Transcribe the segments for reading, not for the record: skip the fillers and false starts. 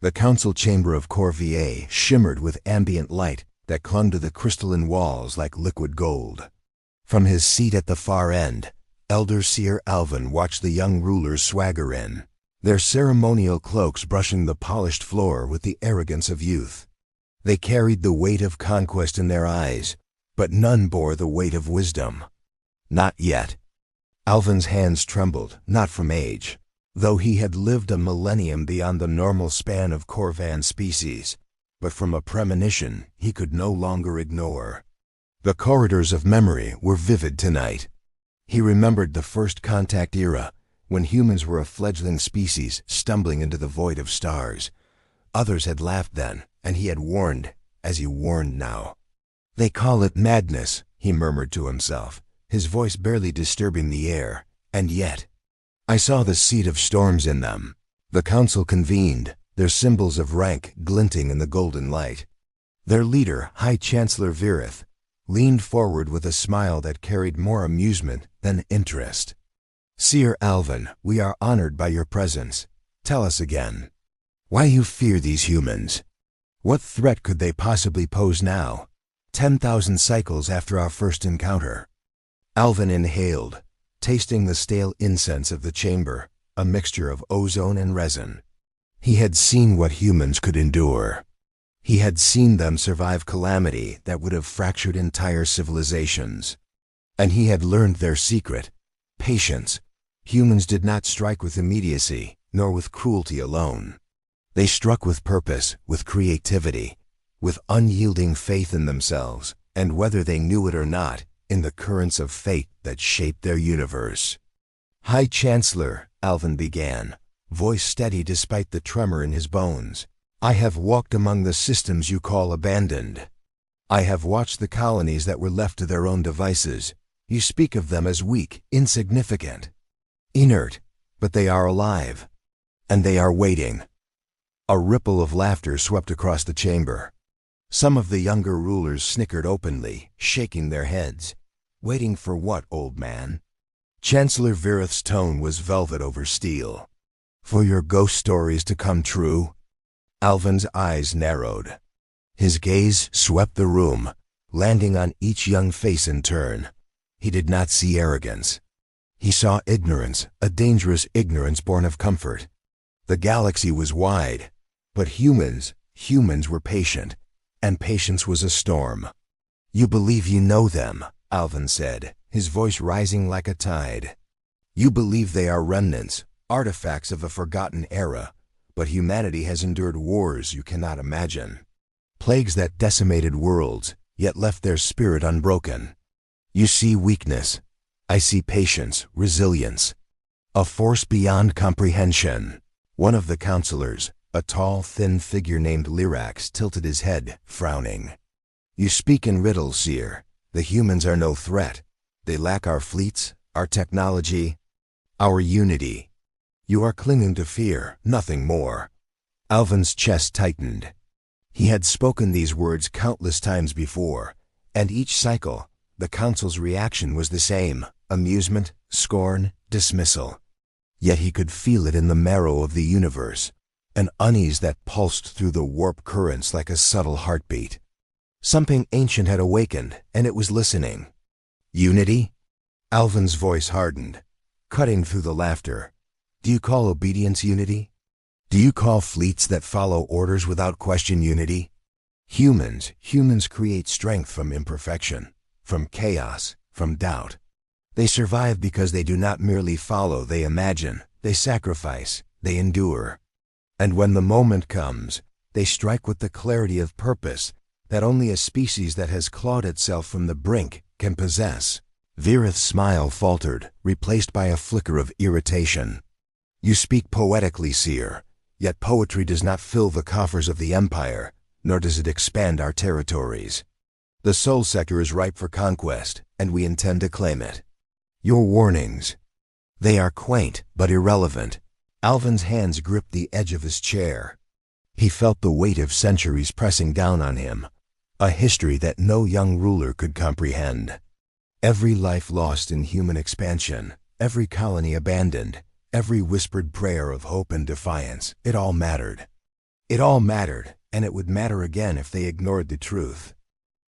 The council chamber of Corvier shimmered with ambient light that clung to the crystalline walls like liquid gold. From his seat at the far end, Elder Seer Alvin watched the young rulers swagger in, their ceremonial cloaks brushing the polished floor with the arrogance of youth. They carried the weight of conquest in their eyes, but none bore the weight of wisdom. Not yet. Alvin's hands trembled, not from age, though he had lived a millennium beyond the normal span of Corvan species, but from a premonition he could no longer ignore. The corridors of memory were vivid tonight. He remembered the first contact era, when humans were a fledgling species stumbling into the void of stars. Others had laughed then, and he had warned, as he warned now. "They call it madness," he murmured to himself, his voice barely disturbing the air, "and yet I saw the seed of storms in them." The council convened, their symbols of rank glinting in the golden light. Their leader, High Chancellor Virith, leaned forward with a smile that carried more amusement than interest. "Seer Alvin, we are honored by your presence. Tell us again, why you fear these humans? What threat could they possibly pose now, 10,000 cycles after our first encounter?" Alvin inhaled, tasting the stale incense of the chamber, a mixture of ozone and resin. He had seen what humans could endure. He had seen them survive calamity that would have fractured entire civilizations. And he had learned their secret: patience. Humans did not strike with immediacy, nor with cruelty alone. They struck with purpose, with creativity, with unyielding faith in themselves, and whether they knew it or not, in the currents of fate that shaped their universe. "High Chancellor," Alvin began, voice steady despite the tremor in his bones, "I have walked among the systems you call abandoned. I have watched the colonies that were left to their own devices. You speak of them as weak, insignificant, inert, but they are alive, and they are waiting." A ripple of laughter swept across the chamber. Some of the younger rulers snickered openly, shaking their heads. "Waiting for what, old man?" Chancellor Virith's tone was velvet over steel. "For your ghost stories to come true?" Alvin's eyes narrowed. His gaze swept the room, landing on each young face in turn. He did not see arrogance. He saw ignorance, a dangerous ignorance born of comfort. The galaxy was wide, but humans were patient, and patience was a storm. "You believe you know them," Alvin said, his voice rising like a tide. "You believe they are remnants, artifacts of a forgotten era, but humanity has endured wars you cannot imagine. Plagues that decimated worlds, yet left their spirit unbroken. You see weakness. I see patience, resilience. A force beyond comprehension." One of the counselors, a tall, thin figure named Lyrax, tilted his head, frowning. "You speak in riddles, Seer. The humans are no threat. They lack our fleets, our technology, our unity. You are clinging to fear, nothing more." Alvin's chest tightened. He had spoken these words countless times before, and each cycle, the council's reaction was the same: amusement, scorn, dismissal. Yet he could feel it in the marrow of the universe, an unease that pulsed through the warp currents like a subtle heartbeat. Something ancient had awakened, and it was listening. "Unity?" Alvin's voice hardened, cutting through the laughter. "Do you call obedience unity? Do you call fleets that follow orders without question unity? Humans create strength from imperfection, from chaos, from doubt. They survive because they do not merely follow, they imagine, they sacrifice, they endure. And when the moment comes, they strike with the clarity of purpose that only a species that has clawed itself from the brink can possess." Virith's smile faltered, replaced by a flicker of irritation. "You speak poetically, Seer, yet poetry does not fill the coffers of the Empire, nor does it expand our territories. The soul sector is ripe for conquest, and we intend to claim it. Your warnings, they are quaint but irrelevant." Alvin's hands gripped the edge of his chair. He felt the weight of centuries pressing down on him, a history that no young ruler could comprehend. Every life lost in human expansion, every colony abandoned, every whispered prayer of hope and defiance, it all mattered. It all mattered, and it would matter again if they ignored the truth.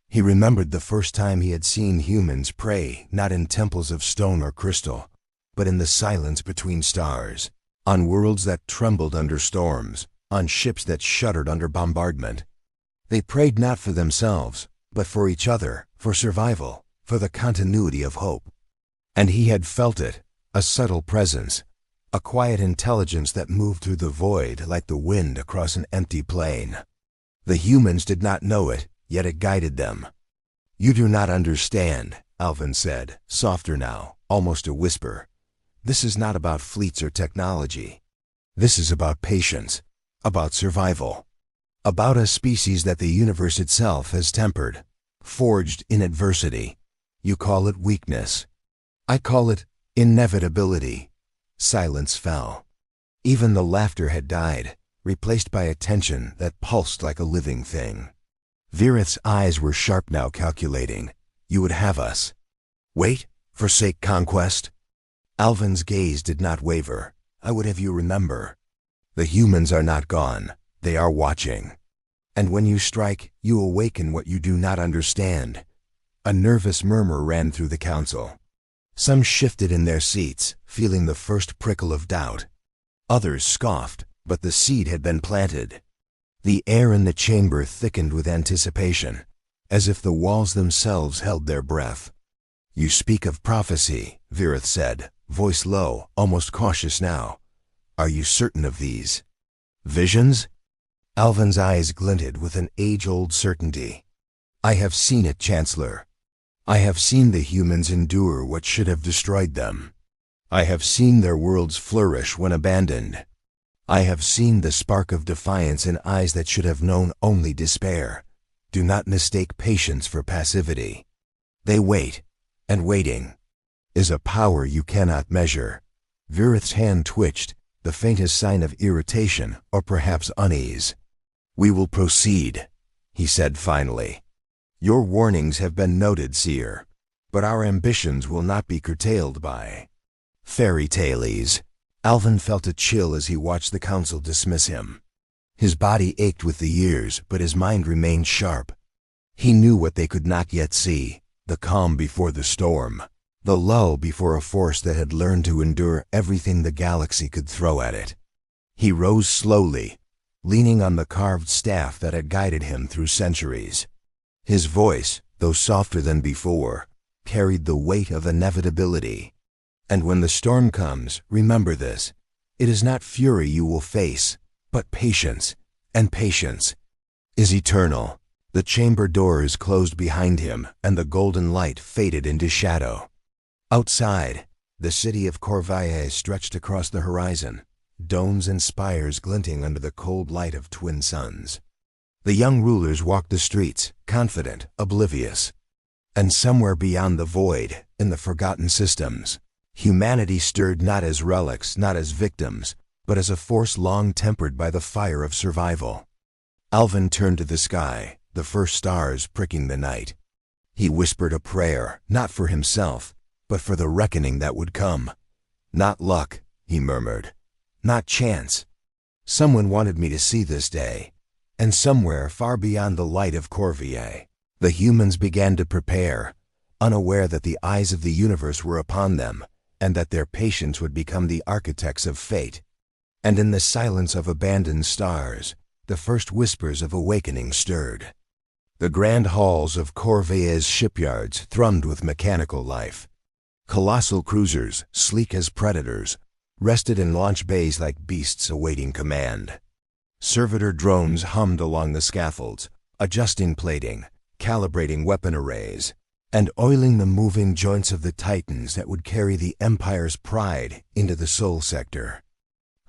He remembered the first time he had seen humans pray, not in temples of stone or crystal, but in the silence between stars, on worlds that trembled under storms, on ships that shuddered under bombardment. They prayed not for themselves, but for each other, for survival, for the continuity of hope. And he had felt it, a subtle presence, a quiet intelligence that moved through the void like the wind across an empty plain. The humans did not know it, yet it guided them. "You do not understand," Alvin said, softer now, almost a whisper. "This is not about fleets or technology. This is about patience, about survival, about a species that the universe itself has tempered, forged in adversity. You call it weakness. I call it inevitability." Silence fell. Even the laughter had died, replaced by a tension that pulsed like a living thing. Virith's eyes were sharp now, calculating. "You would have us wait, forsake conquest?" Alvin's gaze did not waver. "I would have you remember. The humans are not gone. They are watching. And when you strike, you awaken what you do not understand." A nervous murmur ran through the council. Some shifted in their seats, feeling the first prickle of doubt. Others scoffed, but the seed had been planted. The air in the chamber thickened with anticipation, as if the walls themselves held their breath. "You speak of prophecy," Virith said, voice low, almost cautious now. "Are you certain of these visions?" Alvin's eyes glinted with an age-old certainty. "I have seen it, Chancellor. I have seen the humans endure what should have destroyed them. I have seen their worlds flourish when abandoned. I have seen the spark of defiance in eyes that should have known only despair. Do not mistake patience for passivity. They wait, and waiting is a power you cannot measure." Virith's hand twitched, the faintest sign of irritation or perhaps unease. "We will proceed," he said finally. "Your warnings have been noted, Seer, but our ambitions will not be curtailed by fairy tales." Alvin felt a chill as he watched the council dismiss him. His body ached with the years, but his mind remained sharp. He knew what they could not yet see, the calm before the storm, the lull before a force that had learned to endure everything the galaxy could throw at it. He rose slowly, leaning on the carved staff that had guided him through centuries. His voice, though softer than before, carried the weight of inevitability. "And when the storm comes, remember this. It is not fury you will face, but patience, and patience is eternal." The chamber doors closed behind him, and the golden light faded into shadow. Outside, the city of Corvair stretched across the horizon, domes and spires glinting under the cold light of twin suns. The young rulers walked the streets, confident, oblivious. And somewhere beyond the void, in the forgotten systems, humanity stirred not as relics, not as victims, but as a force long tempered by the fire of survival. Alvin turned to the sky, the first stars pricking the night. He whispered a prayer, not for himself, but for the reckoning that would come. "Not luck," he murmured. "Not chance. Someone wanted me to see this day." And somewhere far beyond the light of Corvair, the humans began to prepare, unaware that the eyes of the universe were upon them, and that their patience would become the architects of fate. And in the silence of abandoned stars, the first whispers of awakening stirred. The grand halls of Corvair's shipyards thrummed with mechanical life. Colossal cruisers, sleek as predators, rested in launch bays like beasts awaiting command. Servitor drones hummed along the scaffolds, adjusting plating, calibrating weapon arrays, and oiling the moving joints of the titans that would carry the Empire's pride into the Sol sector.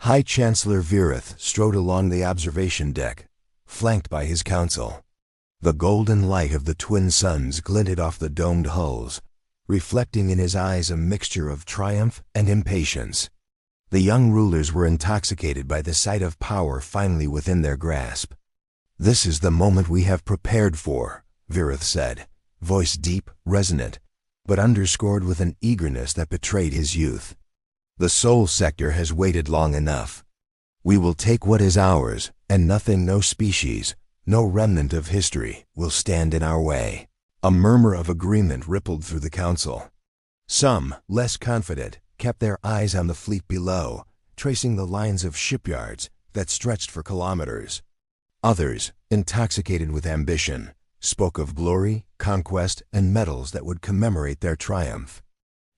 High Chancellor Virith strode along the observation deck, flanked by his council. The golden light of the twin suns glinted off the domed hulls, reflecting in his eyes a mixture of triumph and impatience. The young rulers were intoxicated by the sight of power finally within their grasp. "This is the moment we have prepared for," Virith said, voice deep, resonant, but underscored with an eagerness that betrayed his youth. "The Sol sector has waited long enough. We will take what is ours and nothing, no species, no remnant of history will stand in our way. A murmur of agreement rippled through the council. Some, less confident, kept their eyes on the fleet below, tracing the lines of shipyards that stretched for kilometers. Others, intoxicated with ambition, spoke of glory, conquest, and medals that would commemorate their triumph.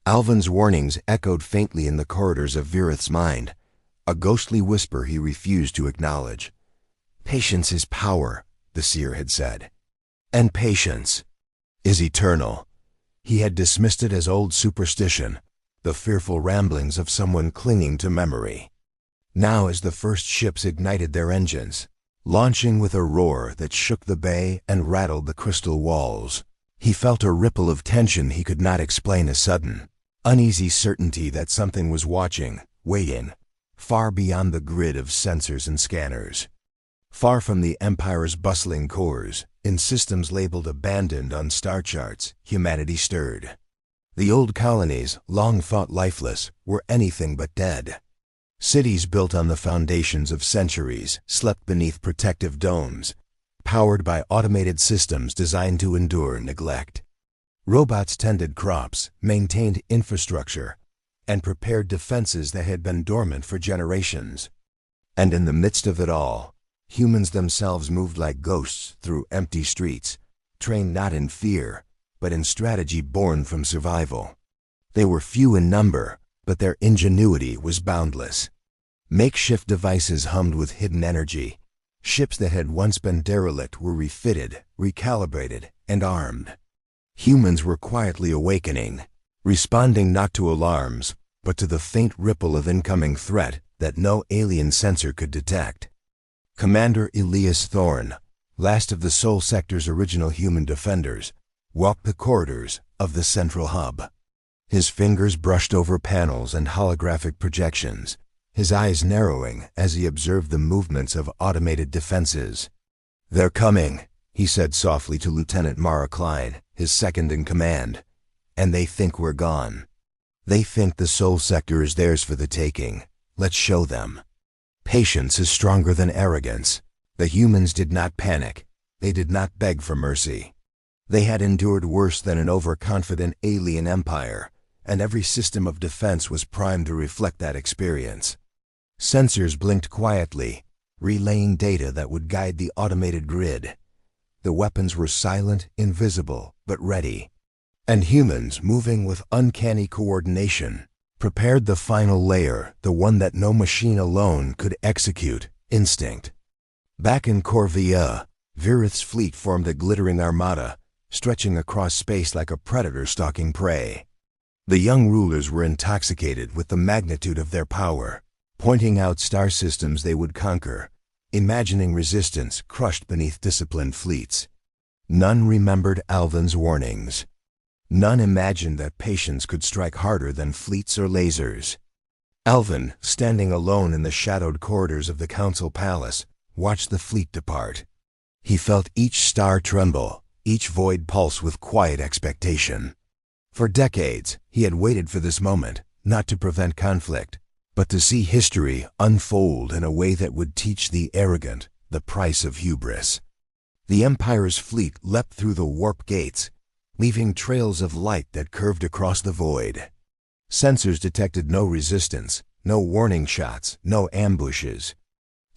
Alvin's warnings echoed faintly in the corridors of Virith's mind, a ghostly whisper he refused to acknowledge. "Patience is power," the seer had said. "And patience is eternal." He had dismissed it as old superstition, the fearful ramblings of someone clinging to memory. Now, as the first ships ignited their engines, launching with a roar that shook the bay and rattled the crystal walls, he felt a ripple of tension he could not explain, a sudden, uneasy certainty that something was watching, waiting, far beyond the grid of sensors and scanners. Far from the Empire's bustling cores, in systems labeled abandoned on star charts, humanity stirred. The old colonies, long thought lifeless, were anything but dead. Cities built on the foundations of centuries slept beneath protective domes, powered by automated systems designed to endure neglect. Robots tended crops, maintained infrastructure, and prepared defenses that had been dormant for generations. And in the midst of it all, humans themselves moved like ghosts through empty streets, trained not in fear, but in strategy born from survival. They were few in number, but their ingenuity was boundless. Makeshift devices hummed with hidden energy. Ships that had once been derelict were refitted, recalibrated, and armed. Humans were quietly awakening, responding not to alarms, but to the faint ripple of incoming threat that no alien sensor could detect. Commander Elias Thorne, last of the Sol Sector's original human defenders, walked the corridors of the central hub. His fingers brushed over panels and holographic projections, his eyes narrowing as he observed the movements of automated defenses. "They're coming," he said softly to Lieutenant Mara Klein, his second in command. "And they think we're gone. They think the Sol Sector is theirs for the taking. Let's show them." Patience is stronger than arrogance. The humans did not panic. They did not beg for mercy. They had endured worse than an overconfident alien empire, and every system of defense was primed to reflect that experience. Sensors blinked quietly, relaying data that would guide the automated grid. The weapons were silent, invisible, but ready. And humans, moving with uncanny coordination, prepared the final layer, the one that no machine alone could execute: instinct. Back in Corvia, Virith's fleet formed a glittering armada, stretching across space like a predator stalking prey. The young rulers were intoxicated with the magnitude of their power, pointing out star systems they would conquer, imagining resistance crushed beneath disciplined fleets. None remembered Alvin's warnings. None imagined that patience could strike harder than fleets or lasers. Alvin, standing alone in the shadowed corridors of the council palace, watched the fleet depart. He felt each star tremble, each void pulse with quiet expectation. For decades, he had waited for this moment, not to prevent conflict, but to see history unfold in a way that would teach the arrogant the price of hubris. The Empire's fleet leapt through the warp gates, leaving trails of light that curved across the void. Sensors detected no resistance, no warning shots, no ambushes.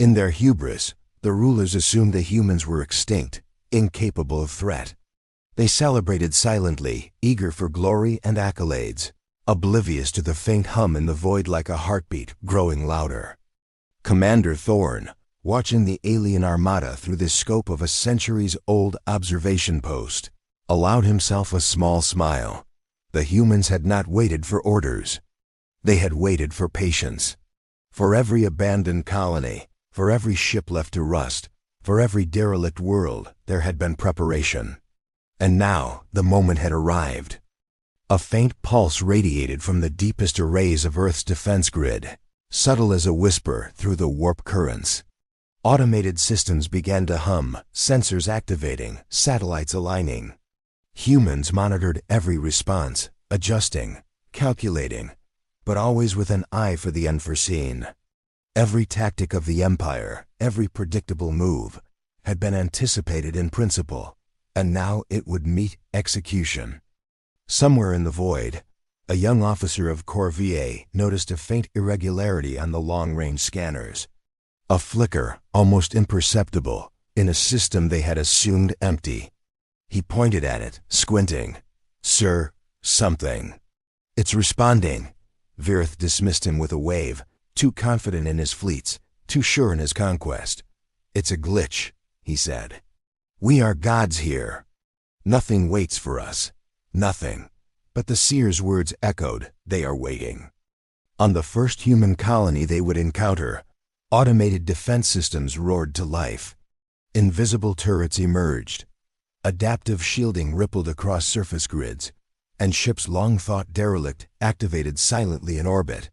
In their hubris, the rulers assumed the humans were extinct, incapable of threat. They celebrated silently, eager for glory and accolades, oblivious to the faint hum in the void like a heartbeat growing louder. Commander Thorne, watching the alien armada through the scope of a centuries-old observation post, allowed himself a small smile. The humans had not waited for orders. They had waited for patience. For every abandoned colony, for every ship left to rust, for every derelict world, there had been preparation. And now the moment had arrived. A faint pulse radiated from the deepest arrays of Earth's defense grid, subtle as a whisper through the warp currents. Automated systems began to hum, sensors activating, satellites aligning. Humans monitored every response, adjusting, calculating, but always with an eye for the unforeseen. Every tactic of the Empire, every predictable move, had been anticipated in principle, and now it would meet execution. Somewhere in the void, a young officer of Corps VA noticed a faint irregularity on the long-range scanners. A flicker, almost imperceptible, in a system they had assumed empty. He pointed at it, squinting. "Sir, something." "It's responding." Virith dismissed him with a wave, too confident in his fleets, too sure in his conquest. "It's a glitch," he said. "We are gods here. Nothing waits for us. Nothing." But the seer's words echoed, "They are waiting." On the first human colony they would encounter, automated defense systems roared to life. Invisible turrets emerged. Adaptive shielding rippled across surface grids, and ships long thought derelict activated silently in orbit.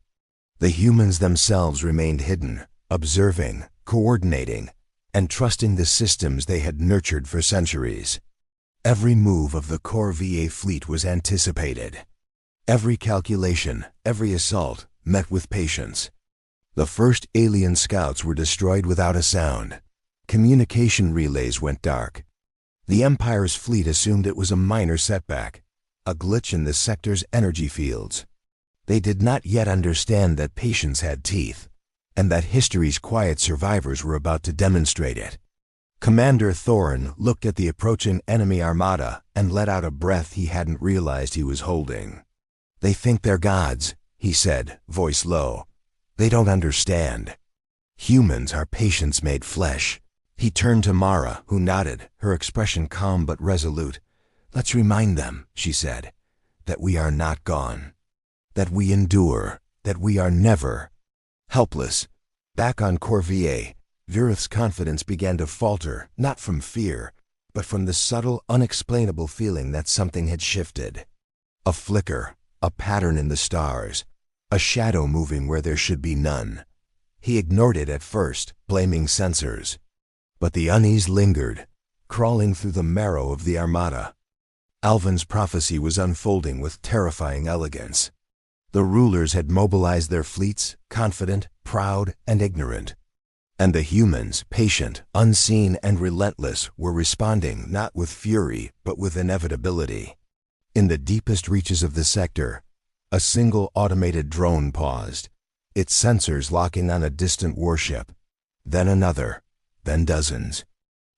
The humans themselves remained hidden, observing, coordinating, and trusting the systems they had nurtured for centuries. Every move of the Corps VA fleet was anticipated. Every calculation, every assault, met with patience. The first alien scouts were destroyed without a sound. Communication relays went dark. The Empire's fleet assumed it was a minor setback, a glitch in the sector's energy fields. They did not yet understand that patience had teeth, and that history's quiet survivors were about to demonstrate it. Commander Thorn looked at the approaching enemy armada and let out a breath he hadn't realized he was holding. "They think they're gods," he said, voice low. "They don't understand. Humans are patience made flesh." He turned to Mara, who nodded, her expression calm but resolute. "Let's remind them," she said, "that we are not gone. That we endure, that we are never helpless." Back on Corps VA, Virith's confidence began to falter, not from fear, but from the subtle, unexplainable feeling that something had shifted. A flicker, a pattern in the stars, a shadow moving where there should be none. He ignored it at first, blaming sensors. But the unease lingered, crawling through the marrow of the armada. Alvin's prophecy was unfolding with terrifying elegance. The rulers had mobilized their fleets, confident, proud, and ignorant. And the humans, patient, unseen, and relentless, were responding not with fury, but with inevitability. In the deepest reaches of the sector, a single automated drone paused, its sensors locking on a distant warship. Then another, then dozens.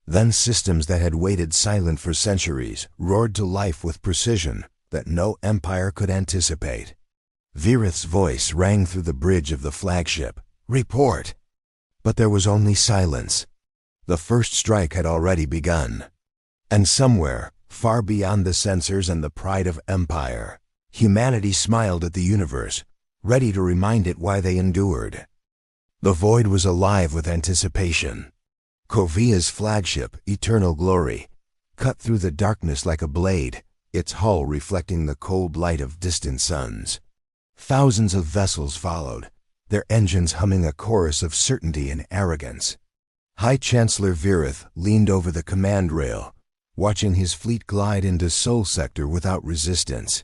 Then systems that had waited silent for centuries roared to life with precision that no empire could anticipate. Virith's voice rang through the bridge of the flagship. "Report!" But there was only silence. The first strike had already begun. And somewhere, far beyond the sensors and the pride of empire, humanity smiled at the universe, ready to remind it why they endured. The void was alive with anticipation. Corvia's flagship, Eternal Glory, cut through the darkness like a blade, its hull reflecting the cold light of distant suns. Thousands of vessels followed, their engines humming a chorus of certainty and arrogance. High Chancellor Virith leaned over the command rail, watching his fleet glide into Sol Sector without resistance.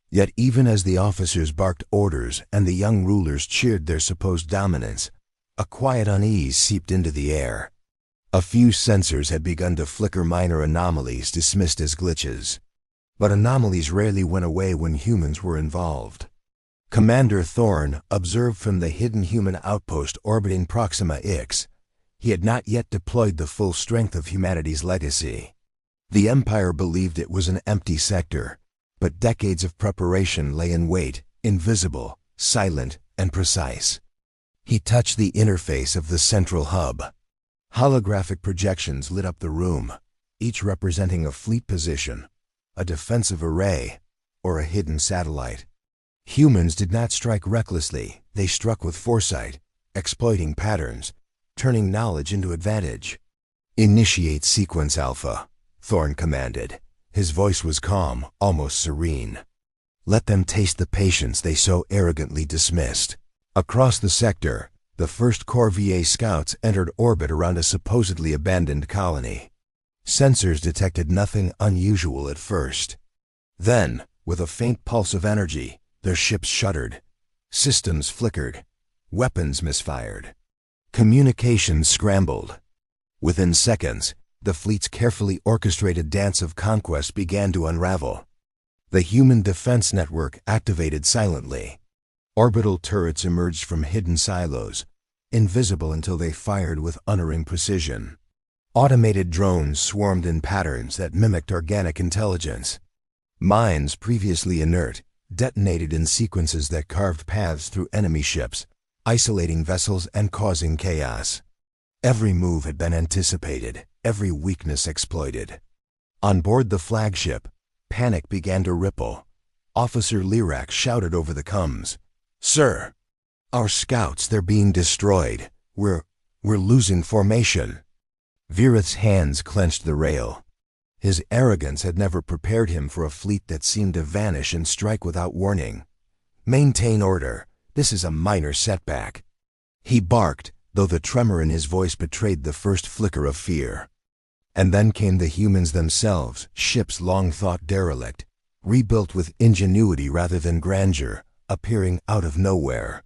Yet even as the officers barked orders and the young rulers cheered their supposed dominance, a quiet unease seeped into the air. A few sensors had begun to flicker minor anomalies dismissed as glitches. But anomalies rarely went away when humans were involved. Commander Thorn observed from the hidden human outpost orbiting Proxima Ix. He had not yet deployed the full strength of humanity's legacy. The Empire believed it was an empty sector, but decades of preparation lay in wait, invisible, silent, and precise. He touched the interface of the central hub. Holographic projections lit up the room, each representing a fleet position, a defensive array, or a hidden satellite. Humans did not strike recklessly, they struck with foresight, exploiting patterns, turning knowledge into advantage. "Initiate Sequence Alpha," Thorn commanded. His voice was calm, almost serene. "Let them taste the patience they so arrogantly dismissed." Across the sector, the first Corps VA scouts entered orbit around a supposedly abandoned colony. Sensors detected nothing unusual at first. Then, with a faint pulse of energy, their ships shuddered. Systems flickered. Weapons misfired. Communications scrambled. Within seconds, the fleet's carefully orchestrated dance of conquest began to unravel. The human defense network activated silently. Orbital turrets emerged from hidden silos, invisible until they fired with unerring precision. Automated drones swarmed in patterns that mimicked organic intelligence. Mines previously inert detonated in sequences that carved paths through enemy ships, isolating vessels and causing chaos. Every move had been anticipated, every weakness exploited. On board the flagship, panic began to ripple. Officer Lyrax shouted over the comms, "Sir, our scouts, they're being destroyed. We're losing formation." Virith's hands clenched the rail. His arrogance had never prepared him for a fleet that seemed to vanish and strike without warning. "Maintain order. This is a minor setback," he barked, though the tremor in his voice betrayed the first flicker of fear. And then came the humans themselves, ships long thought derelict, rebuilt with ingenuity rather than grandeur, appearing out of nowhere.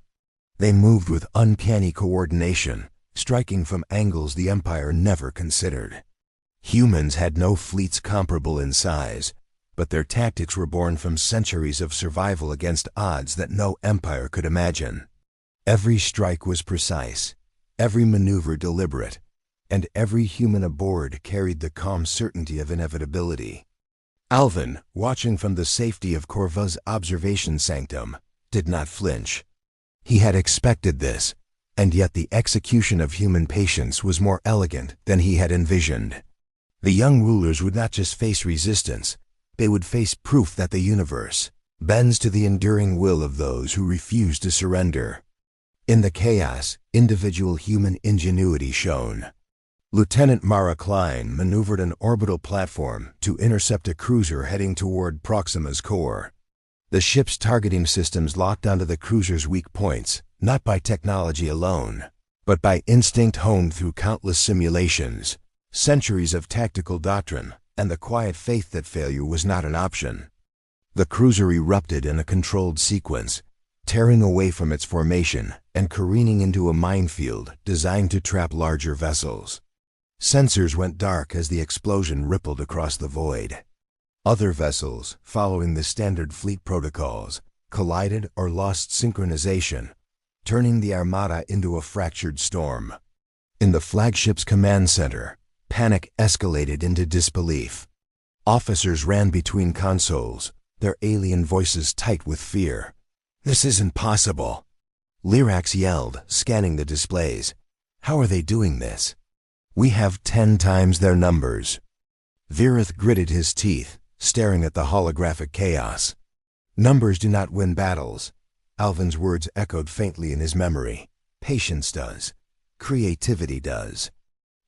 They moved with uncanny coordination, striking from angles the Empire never considered. Humans had no fleets comparable in size, but their tactics were born from centuries of survival against odds that no empire could imagine. Every strike was precise, every maneuver deliberate, and every human aboard carried the calm certainty of inevitability. Alvin, watching from the safety of Corva's observation sanctum, did not flinch. He had expected this, and yet the execution of human patience was more elegant than he had envisioned. The young rulers would not just face resistance, they would face proof that the universe bends to the enduring will of those who refuse to surrender. In the chaos, individual human ingenuity shone. Lieutenant Mara Klein maneuvered an orbital platform to intercept a cruiser heading toward Proxima's core. The ship's targeting systems locked onto the cruiser's weak points, not by technology alone, but by instinct honed through countless simulations, centuries of tactical doctrine, and the quiet faith that failure was not an option. The cruiser erupted in a controlled sequence, tearing away from its formation and careening into a minefield designed to trap larger vessels. Sensors went dark as the explosion rippled across the void. Other vessels, following the standard fleet protocols, collided or lost synchronization, turning the armada into a fractured storm. In the flagship's command center, panic escalated into disbelief. Officers ran between consoles, their alien voices tight with fear. "This isn't possible," Lyrax yelled, scanning the displays. "How are they doing this? We have 10 times their numbers." Virith gritted his teeth, staring at the holographic chaos. "Numbers do not win battles." Alvin's words echoed faintly in his memory. "Patience does. Creativity does.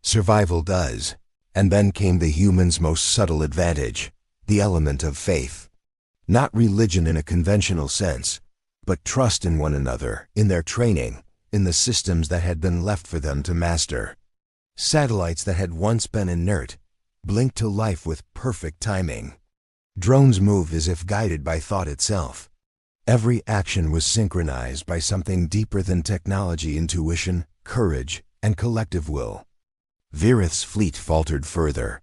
Survival does." And then came the human's most subtle advantage, the element of faith. Not religion in a conventional sense, but trust in one another, in their training, in the systems that had been left for them to master. Satellites that had once been inert blinked to life with perfect timing. Drones moved as if guided by thought itself. Every action was synchronized by something deeper than technology: intuition, courage, and collective will. Virith's fleet faltered further.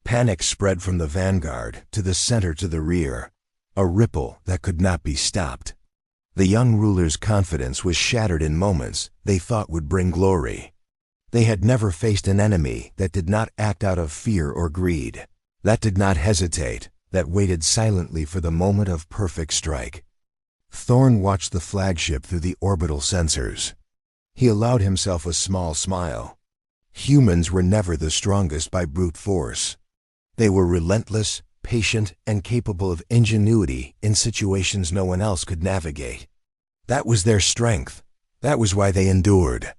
Panic spread from the vanguard to the center to the rear, a ripple that could not be stopped. The young ruler's confidence was shattered in moments they thought would bring glory. They had never faced an enemy that did not act out of fear or greed, that did not hesitate, that waited silently for the moment of perfect strike. Thorn watched the flagship through the orbital sensors. He allowed himself a small smile. Humans were never the strongest by brute force. They were relentless, patient, and capable of ingenuity in situations no one else could navigate. That was their strength. That was why they endured.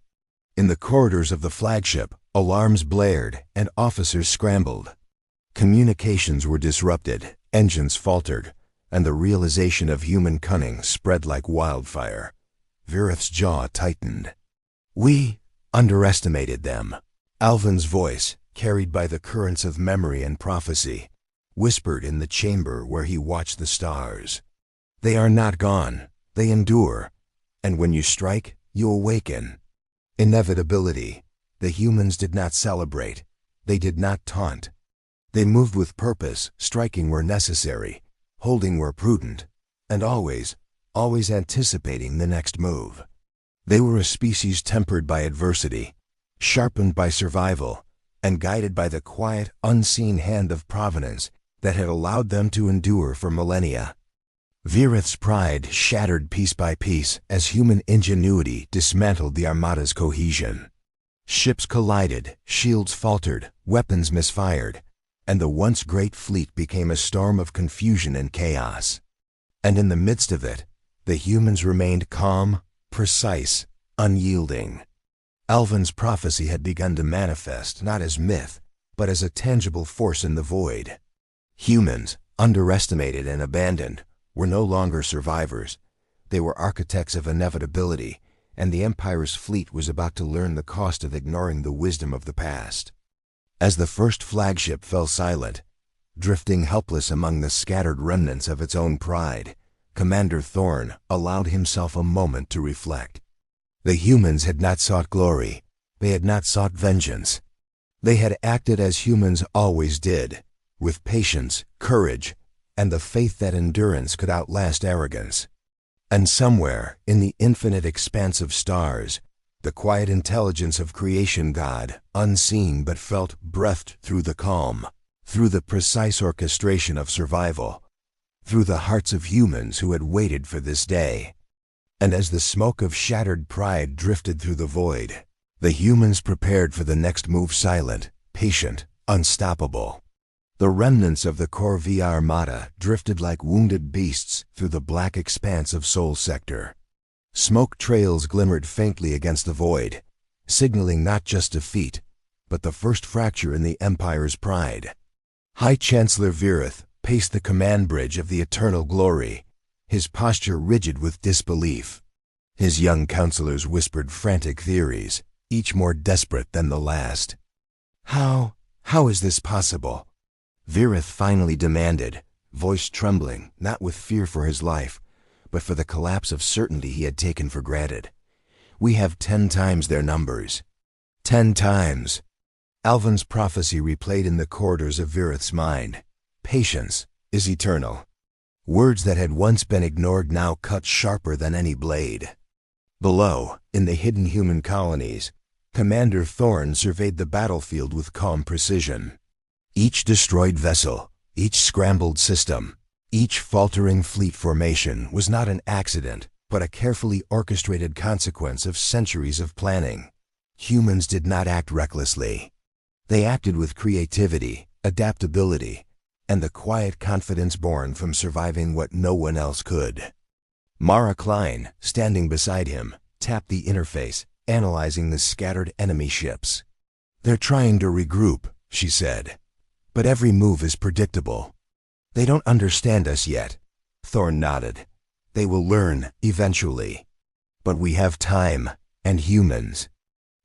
In the corridors of the flagship, alarms blared and officers scrambled. Communications were disrupted, engines faltered, and the realization of human cunning spread like wildfire. Virith's jaw tightened. "We underestimated them." Alvin's voice, carried by the currents of memory and prophecy, whispered in the chamber where he watched the stars. "They are not gone. They endure. And when you strike, you awaken." Inevitability. The humans did not celebrate. They did not taunt. They moved with purpose, striking where necessary, holding where prudent, and always anticipating the next move. They were a species tempered by adversity, sharpened by survival, and guided by the quiet, unseen hand of providence that had allowed them to endure for millennia. Virith's pride shattered piece by piece as human ingenuity dismantled the Armada's cohesion. Ships collided, shields faltered, weapons misfired, and the once great fleet became a storm of confusion and chaos. And in the midst of it, the humans remained calm, precise, unyielding. Alvin's prophecy had begun to manifest not as myth, but as a tangible force in the void. Humans, underestimated and abandoned, were no longer survivors. They were architects of inevitability, and the Empire's fleet was about to learn the cost of ignoring the wisdom of the past. As the first flagship fell silent, drifting helpless among the scattered remnants of its own pride, Commander Thorn allowed himself a moment to reflect. The humans had not sought glory. They had not sought vengeance. They had acted as humans always did, with patience, courage, and the faith that endurance could outlast arrogance. And somewhere, in the infinite expanse of stars, the quiet intelligence of creation God, unseen but felt, breathed through the calm, through the precise orchestration of survival, through the hearts of humans who had waited for this day. And as the smoke of shattered pride drifted through the void, the humans prepared for the next move, silent, patient, unstoppable. The remnants of the Corvia Armada drifted like wounded beasts through the black expanse of Sol Sector. Smoke trails glimmered faintly against the void, signaling not just defeat, but the first fracture in the Empire's pride. High Chancellor Virith paced the command bridge of the Eternal Glory, his posture rigid with disbelief. His young counselors whispered frantic theories, each more desperate than the last. How is this possible? Virith finally demanded, voice trembling, not with fear for his life, but for the collapse of certainty he had taken for granted. We have 10 times their numbers. 10 times. Alvin's prophecy replayed in the corridors of Virith's mind. Patience is eternal. Words that had once been ignored now cut sharper than any blade. Below, in the hidden human colonies, Commander Thorn surveyed the battlefield with calm precision. Each destroyed vessel, each scrambled system, each faltering fleet formation was not an accident, but a carefully orchestrated consequence of centuries of planning. Humans did not act recklessly. They acted with creativity, adaptability, and the quiet confidence born from surviving what no one else could. Mara Klein, standing beside him, tapped the interface, analyzing the scattered enemy ships. "They're trying to regroup," she said. "But every move is predictable. They don't understand us yet." Thorn nodded. "They will learn, eventually. But we have time, and humans.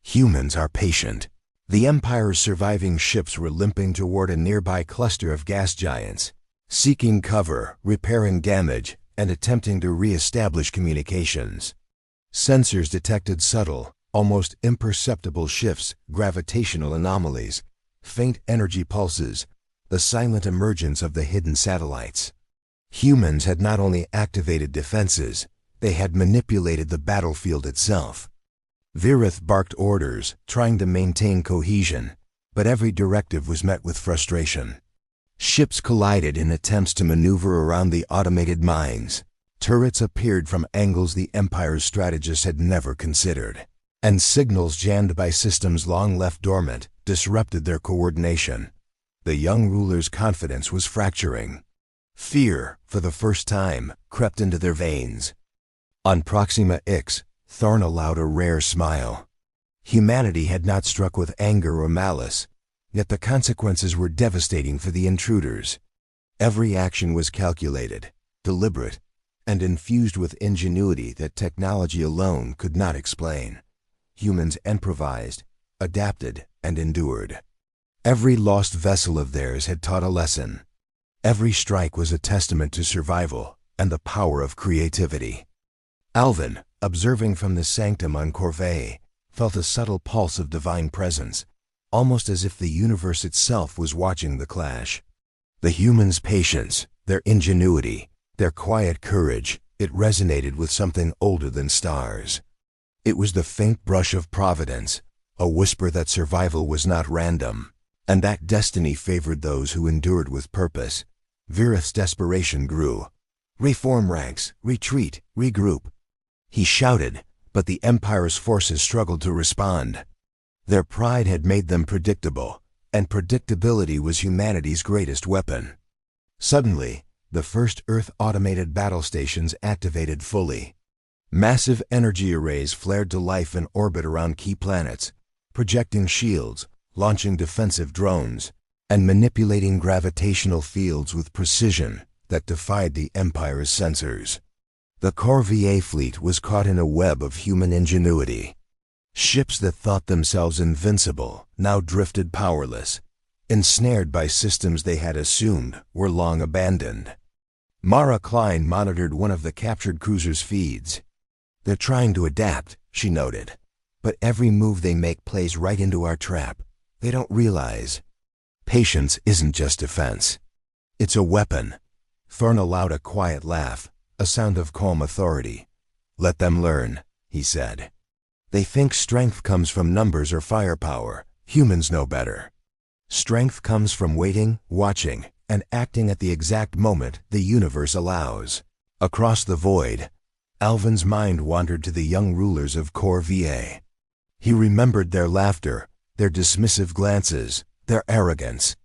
Humans are patient." The Empire's surviving ships were limping toward a nearby cluster of gas giants, seeking cover, repairing damage, and attempting to re-establish communications. Sensors detected subtle, almost imperceptible shifts, gravitational anomalies, faint energy pulses, the silent emergence of the hidden satellites. Humans had not only activated defenses, they had manipulated the battlefield itself. Virith barked orders, trying to maintain cohesion, but every directive was met with frustration. Ships collided in attempts to maneuver around the automated mines. Turrets appeared from angles the Empire's strategists had never considered, and signals jammed by systems long left dormant disrupted their coordination. The young ruler's confidence was fracturing. Fear, for the first time, crept into their veins. On Proxima X, Thorn allowed a rare smile. Humanity had not struck with anger or malice, yet the consequences were devastating for the intruders. Every action was calculated, deliberate, and infused with ingenuity that technology alone could not explain. Humans improvised, adapted, and endured. Every lost vessel of theirs had taught a lesson. Every strike was a testament to survival and the power of creativity. Alvin, observing from the sanctum on Corvée, felt a subtle pulse of divine presence, almost as if the universe itself was watching the clash. The humans' patience, their ingenuity, their quiet courage, it resonated with something older than stars. It was the faint brush of providence, a whisper that survival was not random, and that destiny favored those who endured with purpose. Virith's desperation grew. "Reform ranks, retreat, regroup." He shouted, but the Empire's forces struggled to respond. Their pride had made them predictable, and predictability was humanity's greatest weapon. Suddenly, the first Earth automated battle stations activated fully. Massive energy arrays flared to life in orbit around key planets, projecting shields, launching defensive drones, and manipulating gravitational fields with precision that defied the Empire's sensors. The Corvair fleet was caught in a web of human ingenuity. Ships that thought themselves invincible now drifted powerless, ensnared by systems they had assumed were long abandoned. Mara Klein monitored one of the captured cruiser's feeds. "They're trying to adapt," she noted, "but every move they make plays right into our trap. They don't realize. Patience isn't just defense. It's a weapon." Thorne allowed a quiet laugh, a sound of calm authority. "Let them learn," he said. "They think strength comes from numbers or firepower. Humans know better. Strength comes from waiting, watching, and acting at the exact moment the universe allows." Across the void, Alvin's mind wandered to the young rulers of Corvair. He remembered their laughter, their dismissive glances, their arrogance.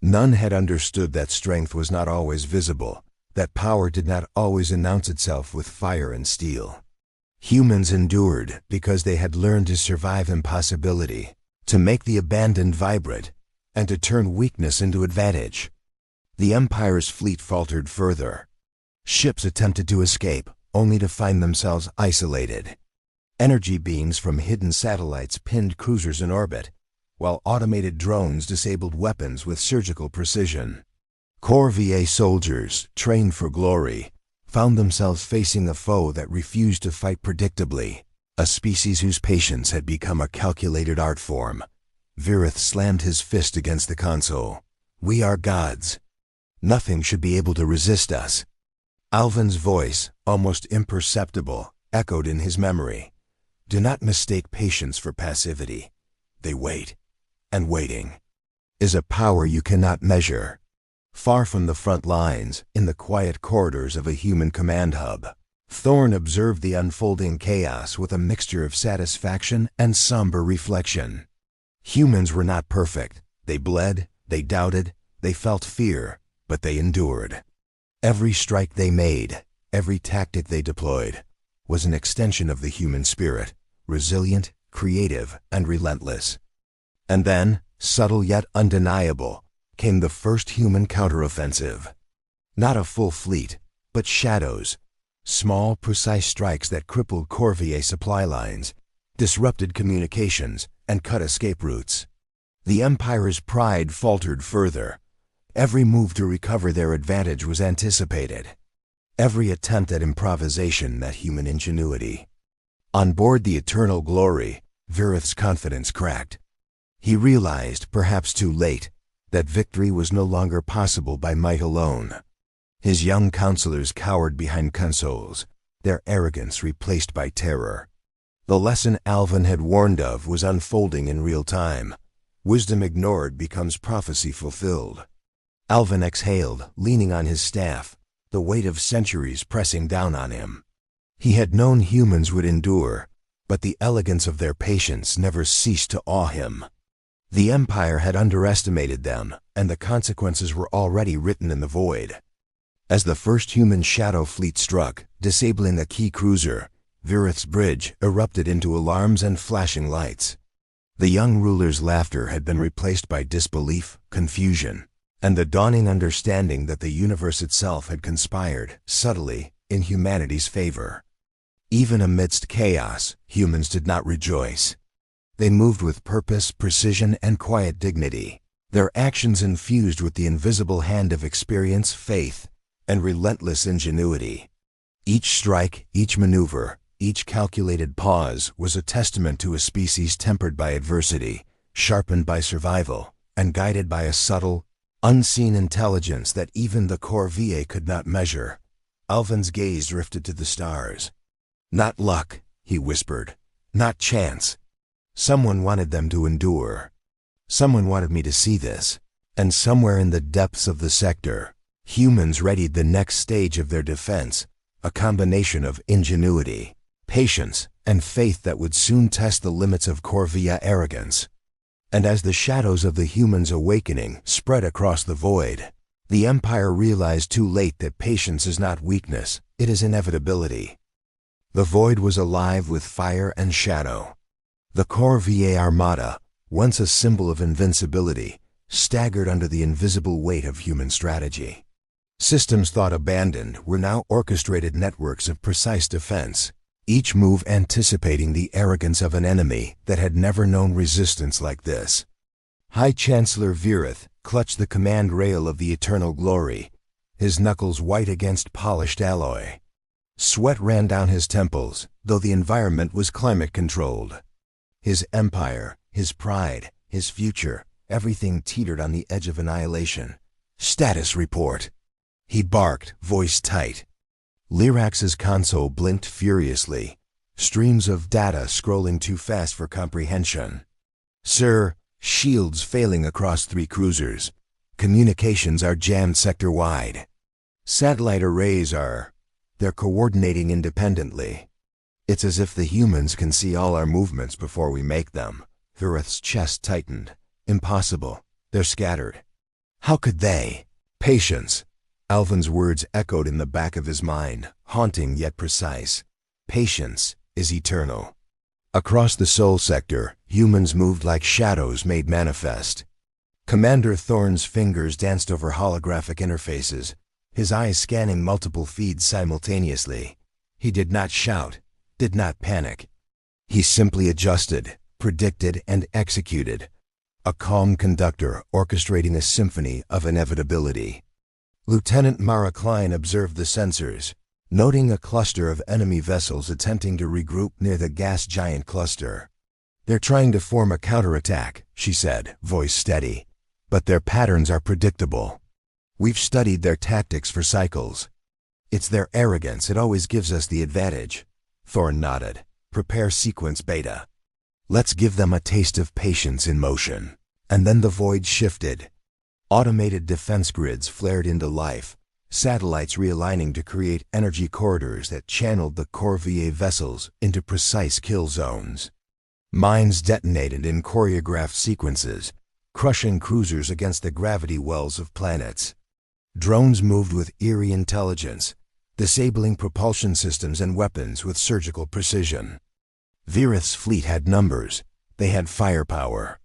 None had understood that strength was not always visible, that power did not always announce itself with fire and steel. Humans endured because they had learned to survive impossibility, to make the abandoned vibrant, and to turn weakness into advantage. The Empire's fleet faltered further. Ships attempted to escape, only to find themselves isolated. Energy beams from hidden satellites pinned cruisers in orbit, while automated drones disabled weapons with surgical precision. Corvair soldiers, trained for glory, found themselves facing a foe that refused to fight predictably, a species whose patience had become a calculated art form. Virith slammed his fist against the console. "We are gods. Nothing should be able to resist us." Alvin's voice, almost imperceptible, echoed in his memory. "Do not mistake patience for passivity. They wait. And waiting is a power you cannot measure." Far from the front lines, in the quiet corridors of a human command hub, Thorne observed the unfolding chaos with a mixture of satisfaction and somber reflection. Humans were not perfect. They bled, they doubted, they felt fear, but they endured. Every strike they made, every tactic they deployed, was an extension of the human spirit, resilient, creative, and relentless. And then, subtle yet undeniable, came the first human counteroffensive. Not a full fleet, but shadows, small, precise strikes that crippled Corvair supply lines, disrupted communications, and cut escape routes. The Empire's pride faltered further. Every move to recover their advantage was anticipated. Every attempt at improvisation met human ingenuity. On board the Eternal Glory, Virith's confidence cracked. He realized, perhaps too late, that victory was no longer possible by might alone. His young counselors cowered behind consoles, their arrogance replaced by terror. The lesson Alvin had warned of was unfolding in real time. Wisdom ignored becomes prophecy fulfilled. Alvin exhaled, leaning on his staff, the weight of centuries pressing down on him. He had known humans would endure, but the elegance of their patience never ceased to awe him. The Empire had underestimated them, and the consequences were already written in the void. As the first human shadow fleet struck, disabling a key cruiser, Virith's bridge erupted into alarms and flashing lights. The young ruler's laughter had been replaced by disbelief, confusion, and the dawning understanding that the universe itself had conspired, subtly, in humanity's favor. Even amidst chaos, humans did not rejoice. They moved with purpose, precision, and quiet dignity, their actions infused with the invisible hand of experience, faith, and relentless ingenuity. Each strike, each maneuver, Each calculated pause was a testament to a species tempered by adversity, sharpened by survival, and guided by a subtle, unseen intelligence that even the Corvée could not measure. Alvin's gaze drifted to the stars. "Not luck," he whispered. "Not chance. Someone wanted them to endure. Someone wanted me to see this." And somewhere in the depths of the sector, humans readied the next stage of their defense, a combination of ingenuity, patience, and faith that would soon test the limits of Corvée arrogance. And as the shadows of the humans' awakening spread across the void, the Empire realized too late that patience is not weakness, it is inevitability. The void was alive with fire and shadow. The Corvée Armada, once a symbol of invincibility, staggered under the invisible weight of human strategy. Systems thought abandoned were now orchestrated networks of precise defense, each move anticipating the arrogance of an enemy that had never known resistance like this. High Chancellor Virith clutched the command rail of the Eternal Glory, his knuckles white against polished alloy. Sweat ran down his temples, though the environment was climate-controlled. His empire, his pride, his future, everything teetered on the edge of annihilation. "Status report," he barked, voice tight. Lyrax's console blinked furiously, streams of data scrolling too fast for comprehension. "Sir, shields failing across 3 cruisers. Communications are jammed sector-wide. Satellite arrays are... they're coordinating independently. It's as if the humans can see all our movements before we make them." Virith's chest tightened. "Impossible. They're scattered." "How could they?" "Patience." Alvin's words echoed in the back of his mind, haunting yet precise. Patience is eternal. Across the Soul Sector, humans moved like shadows made manifest. Commander Thorne's fingers danced over holographic interfaces, his eyes scanning multiple feeds simultaneously. He did not shout, did not panic. He simply adjusted, predicted, and executed, a calm conductor orchestrating a symphony of inevitability. Lieutenant Mara Klein observed the sensors, noting a cluster of enemy vessels attempting to regroup near the gas giant cluster. "They're trying to form a counterattack," she said, voice steady. "But their patterns are predictable. We've studied their tactics for cycles. It's their arrogance, it always gives us the advantage." Thorne nodded. "Prepare sequence beta. Let's give them a taste of patience in motion." And then the void shifted. Automated defense grids flared into life, satellites realigning to create energy corridors that channeled the Corvée vessels into precise kill zones. Mines detonated in choreographed sequences, crushing cruisers against the gravity wells of planets. Drones moved with eerie intelligence, disabling propulsion systems and weapons with surgical precision. Virith's fleet had numbers, they had firepower.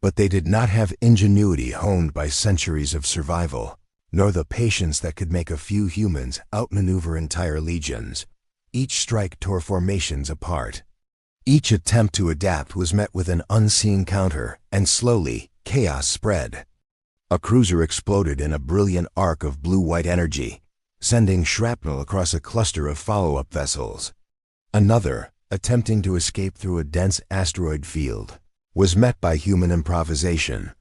But they did not have ingenuity honed by centuries of survival, nor the patience that could make a few humans outmaneuver entire legions. Each strike tore formations apart. Each attempt to adapt was met with an unseen counter, and slowly, chaos spread. A cruiser exploded in a brilliant arc of blue-white energy, sending shrapnel across a cluster of follow-up vessels. Another, attempting to escape through a dense asteroid field, was met by human improvisation.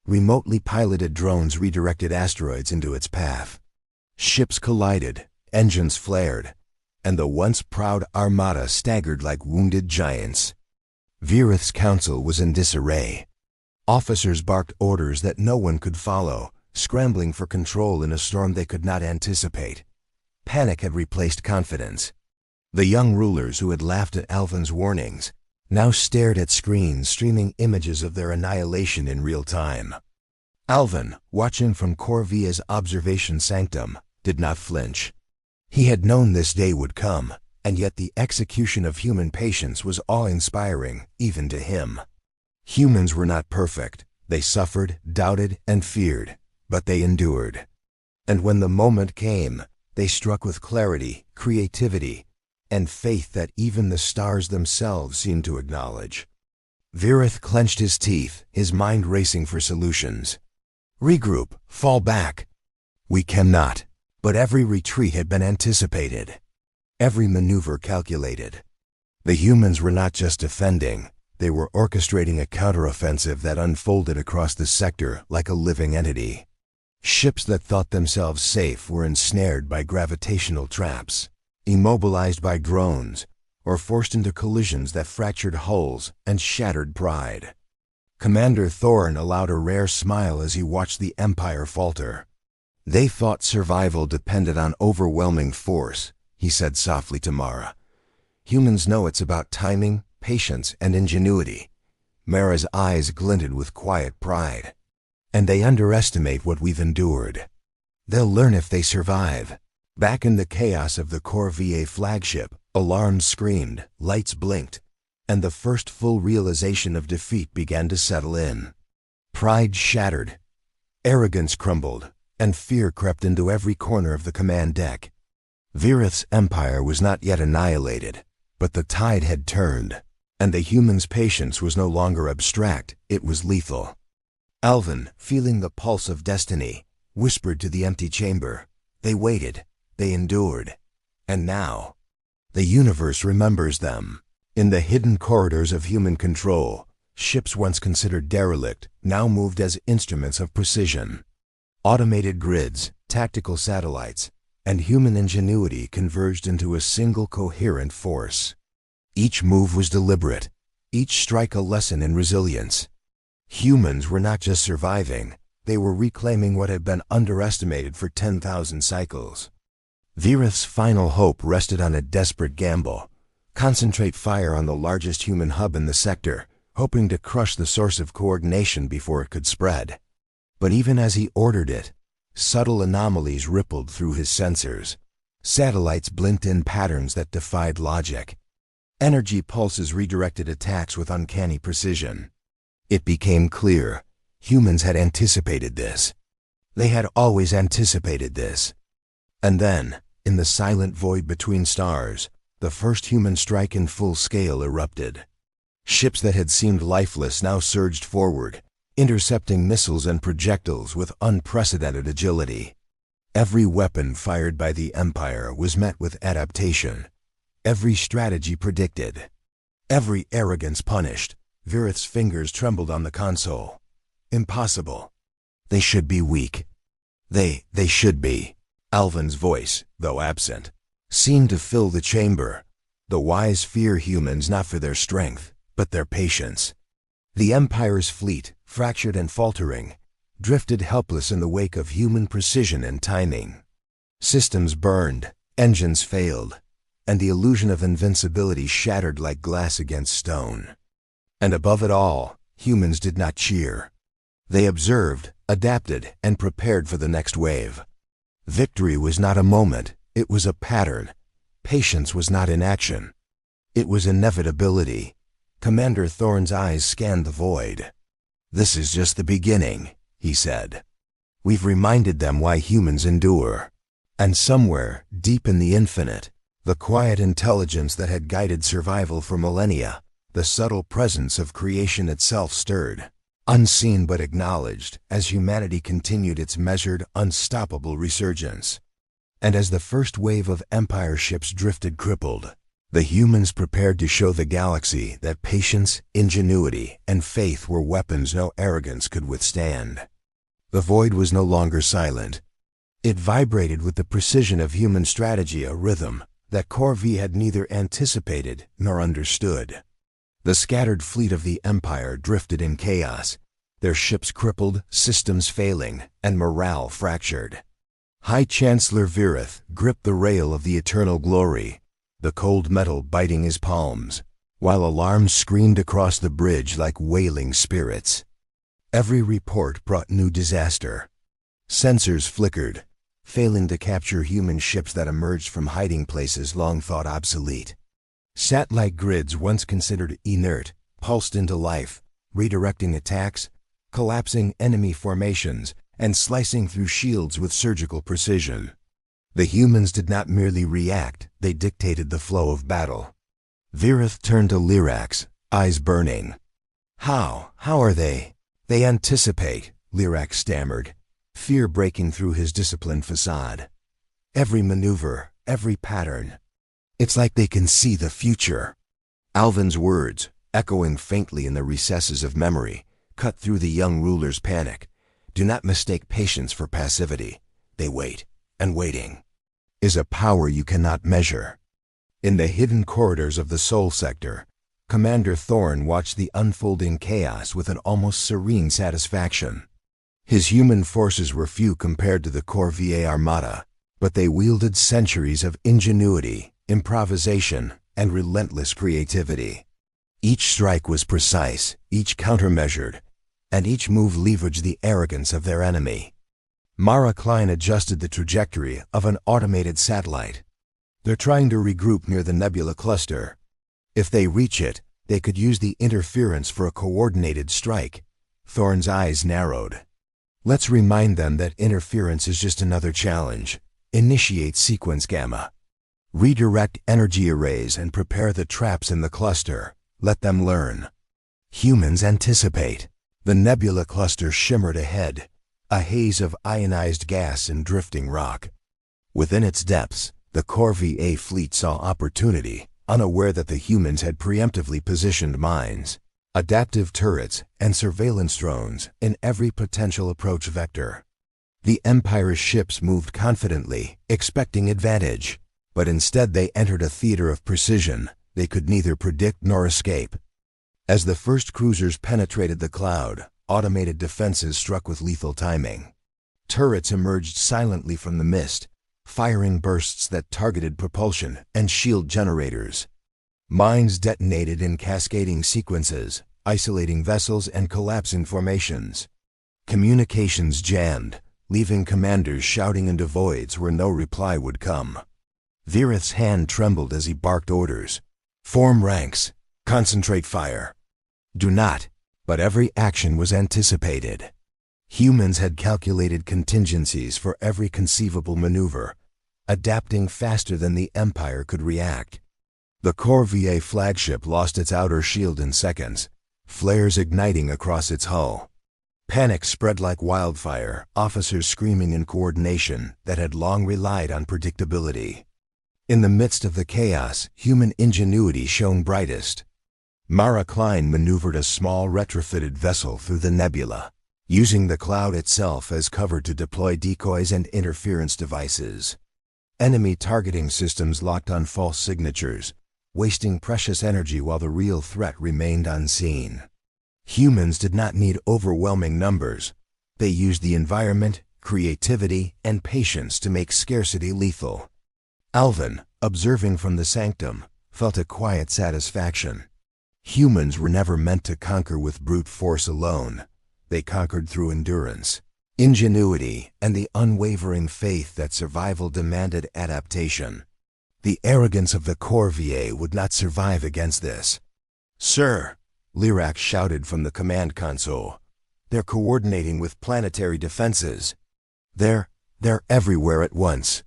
Remotely piloted drones redirected asteroids into its path. Ships collided, engines flared, and the once proud armada staggered like wounded giants. Virith's council was in disarray. Officers barked orders that no one could follow, scrambling for control in a storm they could not anticipate. Panic had replaced confidence. The young rulers who had laughed at Alvin's warnings now stared at screens streaming images of their annihilation in real time. Alvin, watching from Corvé's observation sanctum, did not flinch. He had known this day would come, and yet the execution of human patience was awe-inspiring, even to him. Humans were not perfect. They suffered, doubted, and feared, but they endured. And when the moment came, they struck with clarity, creativity, and faith that even the stars themselves seemed to acknowledge. Virith clenched his teeth, his mind racing for solutions. Regroup, fall back. We cannot. But every retreat had been anticipated. Every maneuver calculated. The humans were not just defending, they were orchestrating a counteroffensive that unfolded across the sector like a living entity. Ships that thought themselves safe were ensnared by gravitational traps, immobilized by drones, or forced into collisions that fractured hulls and shattered pride. Commander Thorne allowed a rare smile as he watched the Empire falter. "They thought survival depended on overwhelming force," he said softly to Mara. "Humans know it's about timing, patience, and ingenuity." Mara's eyes glinted with quiet pride. "And they underestimate what we've endured. They'll learn if they survive." Back in the chaos of the Corvée flagship, alarms screamed, lights blinked, and the first full realization of defeat began to settle in. Pride shattered, arrogance crumbled, and fear crept into every corner of the command deck. Virith's empire was not yet annihilated, but the tide had turned, and the humans' patience was no longer abstract, it was lethal. Alvin, feeling the pulse of destiny, whispered to the empty chamber. They waited, they endured, and now, the universe remembers them. In the hidden corridors of human control, ships once considered derelict now moved as instruments of precision. Automated grids, tactical satellites, and human ingenuity converged into a single coherent force. Each move was deliberate, each strike a lesson in resilience. Humans were not just surviving, they were reclaiming what had been underestimated for 10,000 cycles. Virith's final hope rested on a desperate gamble. Concentrate fire on the largest human hub in the sector, hoping to crush the source of coordination before it could spread. But even as he ordered it, subtle anomalies rippled through his sensors. Satellites blinked in patterns that defied logic. Energy pulses redirected attacks with uncanny precision. It became clear, humans had anticipated this. They had always anticipated this. And then, in the silent void between stars, the first human strike in full scale erupted. Ships that had seemed lifeless now surged forward, intercepting missiles and projectiles with unprecedented agility. Every weapon fired by the Empire was met with adaptation. Every strategy predicted. Every arrogance punished. Virith's fingers trembled on the console. Impossible. They should be weak. They should be. Alvin's voice, though absent, seemed to fill the chamber. The wise fear humans not for their strength, but their patience. The Empire's fleet, fractured and faltering, drifted helpless in the wake of human precision and timing. Systems burned, engines failed, and the illusion of invincibility shattered like glass against stone. And above it all, humans did not cheer. They observed, adapted, and prepared for the next wave. Victory was not a moment, it was a pattern. Patience was not inaction. It was inevitability. Commander Thorne's eyes scanned the void. "This is just the beginning," he said. "We've reminded them why humans endure." And somewhere, deep in the infinite, the quiet intelligence that had guided survival for millennia, the subtle presence of creation itself stirred, unseen but acknowledged, as humanity continued its measured, unstoppable resurgence. And as the first wave of Empire ships drifted crippled, the humans prepared to show the galaxy that patience, ingenuity, and faith were weapons no arrogance could withstand. The void was no longer silent. It vibrated with the precision of human strategy, a rhythm that Corvée had neither anticipated nor understood. The scattered fleet of the Empire drifted in chaos, their ships crippled, systems failing, and morale fractured. High Chancellor Virith gripped the rail of the Eternal Glory, the cold metal biting his palms, while alarms screamed across the bridge like wailing spirits. Every report brought new disaster. Sensors flickered, failing to capture human ships that emerged from hiding places long thought obsolete. Satellite grids once considered inert pulsed into life, redirecting attacks, collapsing enemy formations, and slicing through shields with surgical precision. The humans did not merely react, they dictated the flow of battle. Virith turned to Lyrax, eyes burning. How are they? They anticipate, Lyrax stammered, fear breaking through his disciplined facade. Every maneuver, every pattern. It's like they can see the future. Alvin's words, echoing faintly in the recesses of memory, cut through the young ruler's panic. Do not mistake patience for passivity. They wait, and waiting is a power you cannot measure. In the hidden corridors of the Soul Sector, Commander Thorne watched the unfolding chaos with an almost serene satisfaction. His human forces were few compared to the Corvier Armada, but they wielded centuries of ingenuity, improvisation, and relentless creativity. Each strike was precise, each countermeasured, and each move leveraged the arrogance of their enemy. Mara Klein adjusted the trajectory of an automated satellite. They're trying to regroup near the nebula cluster. If they reach it, they could use the interference for a coordinated strike. Thorne's eyes narrowed. Let's remind them that interference is just another challenge. Initiate sequence gamma. Redirect energy arrays and prepare the traps in the cluster. Let them learn. Humans anticipate. The nebula cluster shimmered ahead, a haze of ionized gas and drifting rock. Within its depths, the Corvier fleet saw opportunity, unaware that the humans had preemptively positioned mines, adaptive turrets, and surveillance drones in every potential approach vector. The Empire's ships moved confidently, expecting advantage, but instead they entered a theater of precision they could neither predict nor escape. As the first cruisers penetrated the cloud, automated defenses struck with lethal timing. Turrets emerged silently from the mist, firing bursts that targeted propulsion and shield generators. Mines detonated in cascading sequences, isolating vessels and collapsing formations. Communications jammed, leaving commanders shouting into voids where no reply would come. Virith's hand trembled as he barked orders. Form ranks. Concentrate fire. Do not. But every action was anticipated. Humans had calculated contingencies for every conceivable maneuver, adapting faster than the Empire could react. The Corvier flagship lost its outer shield in seconds, flares igniting across its hull. Panic spread like wildfire, officers screaming in coordination that had long relied on predictability. In the midst of the chaos, human ingenuity shone brightest. Mara Klein maneuvered a small retrofitted vessel through the nebula, using the cloud itself as cover to deploy decoys and interference devices. Enemy targeting systems locked on false signatures, wasting precious energy while the real threat remained unseen. Humans did not need overwhelming numbers. They used the environment, creativity, and patience to make scarcity lethal. Alvin, observing from the sanctum, felt a quiet satisfaction. Humans were never meant to conquer with brute force alone. They conquered through endurance, ingenuity, and the unwavering faith that survival demanded adaptation. The arrogance of the Corvier would not survive against this. "Sir," Lyrak shouted from the command console, "they're coordinating with planetary defenses. They're everywhere at once."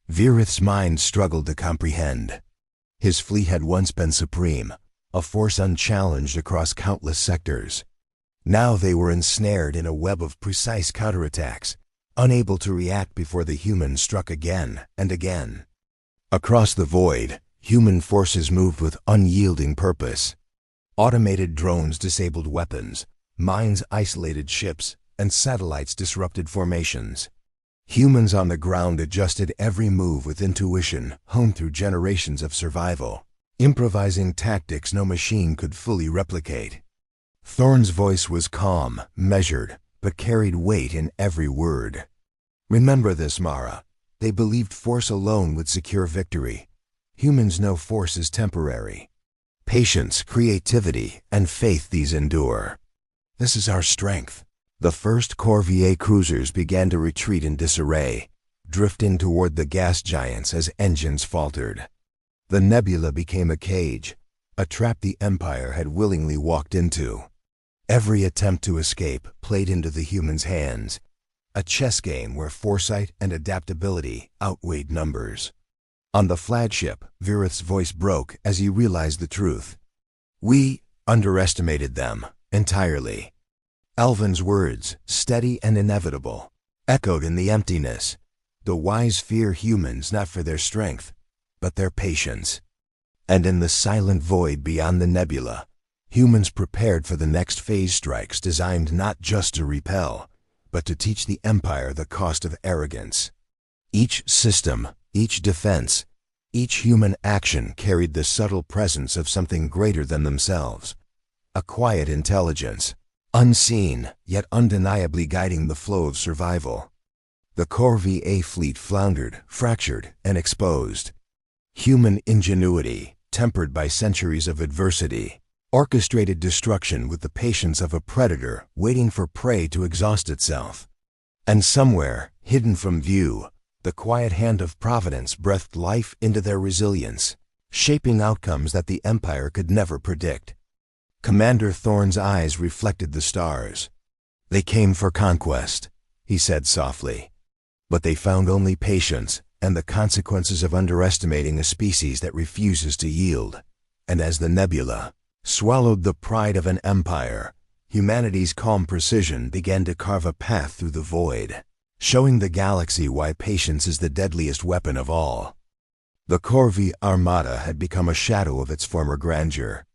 Virith's mind struggled to comprehend. His fleet had once been supreme, a force unchallenged across countless sectors. Now they were ensnared in a web of precise counterattacks, unable to react before the humans struck again and again. Across the void, human forces moved with unyielding purpose. Automated drones disabled weapons, mines isolated ships, and satellites disrupted formations. Humans on the ground adjusted every move with intuition honed through generations of survival, improvising tactics no machine could fully replicate. Thorne's voice was calm, measured, but carried weight in every word. "Remember this, Mara. They believed force alone would secure victory. Humans know force is temporary. Patience, creativity, and faith these endure. This is our strength." The first Corvier cruisers began to retreat in disarray, drifting toward the gas giants as engines faltered. The nebula became a cage, a trap the Empire had willingly walked into. Every attempt to escape played into the humans' hands, a chess game where foresight and adaptability outweighed numbers. On the flagship, Virith's voice broke as he realized the truth. "We underestimated them entirely." Alvin's words, steady and inevitable, echoed in the emptiness. The wise fear humans not for their strength, but their patience. And in the silent void beyond the nebula, humans prepared for the next phase strikes designed not just to repel, but to teach the Empire the cost of arrogance. Each system, each defense, each human action carried the subtle presence of something greater than themselves. A quiet intelligence, unseen yet undeniably guiding the flow of survival. The Corvée fleet floundered, fractured, and exposed. Human ingenuity, tempered by centuries of adversity, orchestrated destruction with the patience of a predator waiting for prey to exhaust itself. And somewhere, hidden from view, the quiet hand of Providence breathed life into their resilience, shaping outcomes that the Empire could never predict. Commander Thorne's eyes reflected the stars. "They came for conquest," he said softly. "But they found only patience and the consequences of underestimating a species that refuses to yield." And as the nebula swallowed the pride of an empire, humanity's calm precision began to carve a path through the void, showing the galaxy why patience is the deadliest weapon of all. The Corvée Armada had become a shadow of its former grandeur.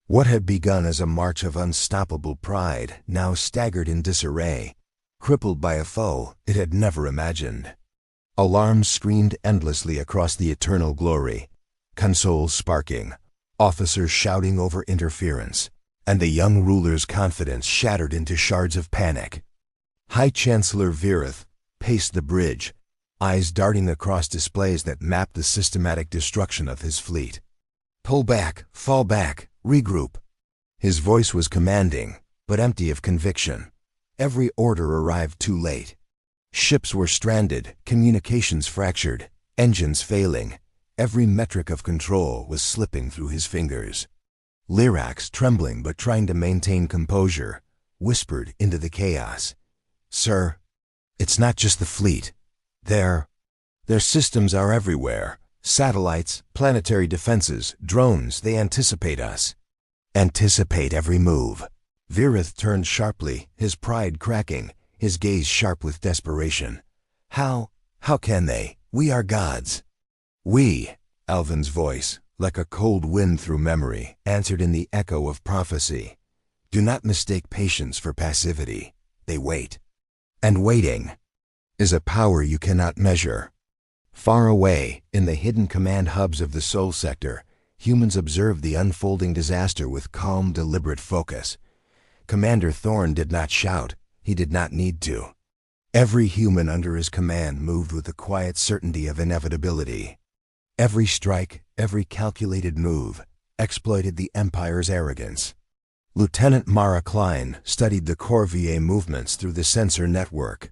What had begun as a march of unstoppable pride now staggered in disarray, crippled by a foe it had never imagined. Alarms screamed endlessly across the eternal glory, consoles sparking, officers shouting over interference, and the young ruler's confidence shattered into shards of panic. High Chancellor Virith paced the bridge, eyes darting across displays that mapped the systematic destruction of his fleet. "Pull back, fall back, regroup." His voice was commanding, but empty of conviction. Every order arrived too late. Ships were stranded, communications fractured, engines failing. Every metric of control was slipping through his fingers. Lyrax, trembling but trying to maintain composure, whispered into the chaos, "Sir, it's not just the fleet. Their systems are everywhere. Satellites, planetary defenses, drones, they anticipate us." "Anticipate every move." Virith turned sharply, his pride cracking, his gaze sharp with desperation. How can they? We are gods." "We," Alvin's voice, like a cold wind through memory, answered in the echo of prophecy. "Do not mistake patience for passivity. They wait. And waiting is a power you cannot measure." Far away, in the hidden command hubs of the Sol Sector, humans observed the unfolding disaster with calm, deliberate focus. Commander Thorne did not shout. He did not need to. Every human under his command moved with the quiet certainty of inevitability. Every strike, every calculated move, exploited the Empire's arrogance. Lieutenant Mara Klein studied the Corvée movements through the sensor network.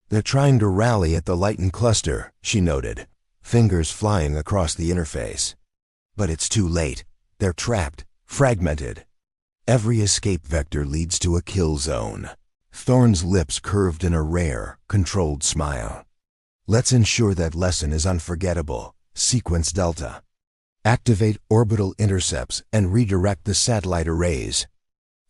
"They're trying to rally at the Lighten cluster," she noted, fingers flying across the interface. "But it's too late. They're trapped, fragmented. Every escape vector leads to a kill zone." Thorne's lips curved in a rare, controlled smile. "Let's ensure that lesson is unforgettable. Sequence Delta. Activate orbital intercepts and redirect the satellite arrays.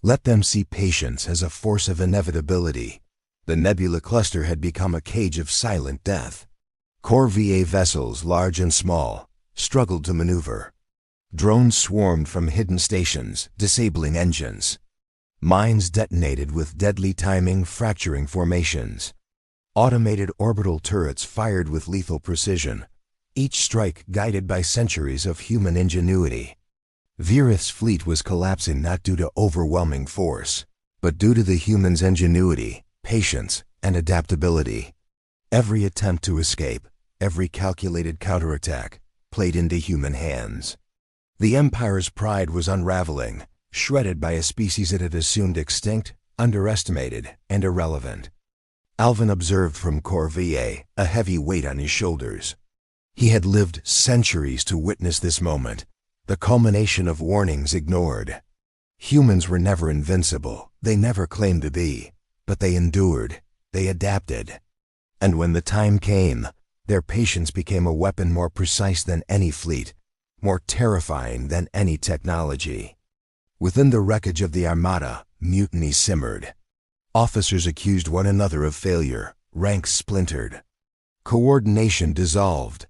Let them see patience as a force of inevitability." The nebula cluster had become a cage of silent death. Corvée vessels, large and small, struggled to maneuver. Drones swarmed from hidden stations, disabling engines. Mines detonated with deadly timing, fracturing formations. Automated orbital turrets fired with lethal precision, each strike guided by centuries of human ingenuity. Virith's fleet was collapsing not due to overwhelming force, but due to the humans' ingenuity, patience, and adaptability. Every attempt to escape, every calculated counterattack, played into human hands. The Empire's pride was unraveling, shredded by a species it had assumed extinct, underestimated, and irrelevant. Alvin observed from Corvée, a heavy weight on his shoulders. He had lived centuries to witness this moment, the culmination of warnings ignored. Humans were never invincible, they never claimed to be, but they endured, they adapted. And when the time came, their patience became a weapon more precise than any fleet, more terrifying than any technology. Within the wreckage of the Armada, mutiny simmered. Officers accused one another of failure, ranks splintered. Coordination dissolved.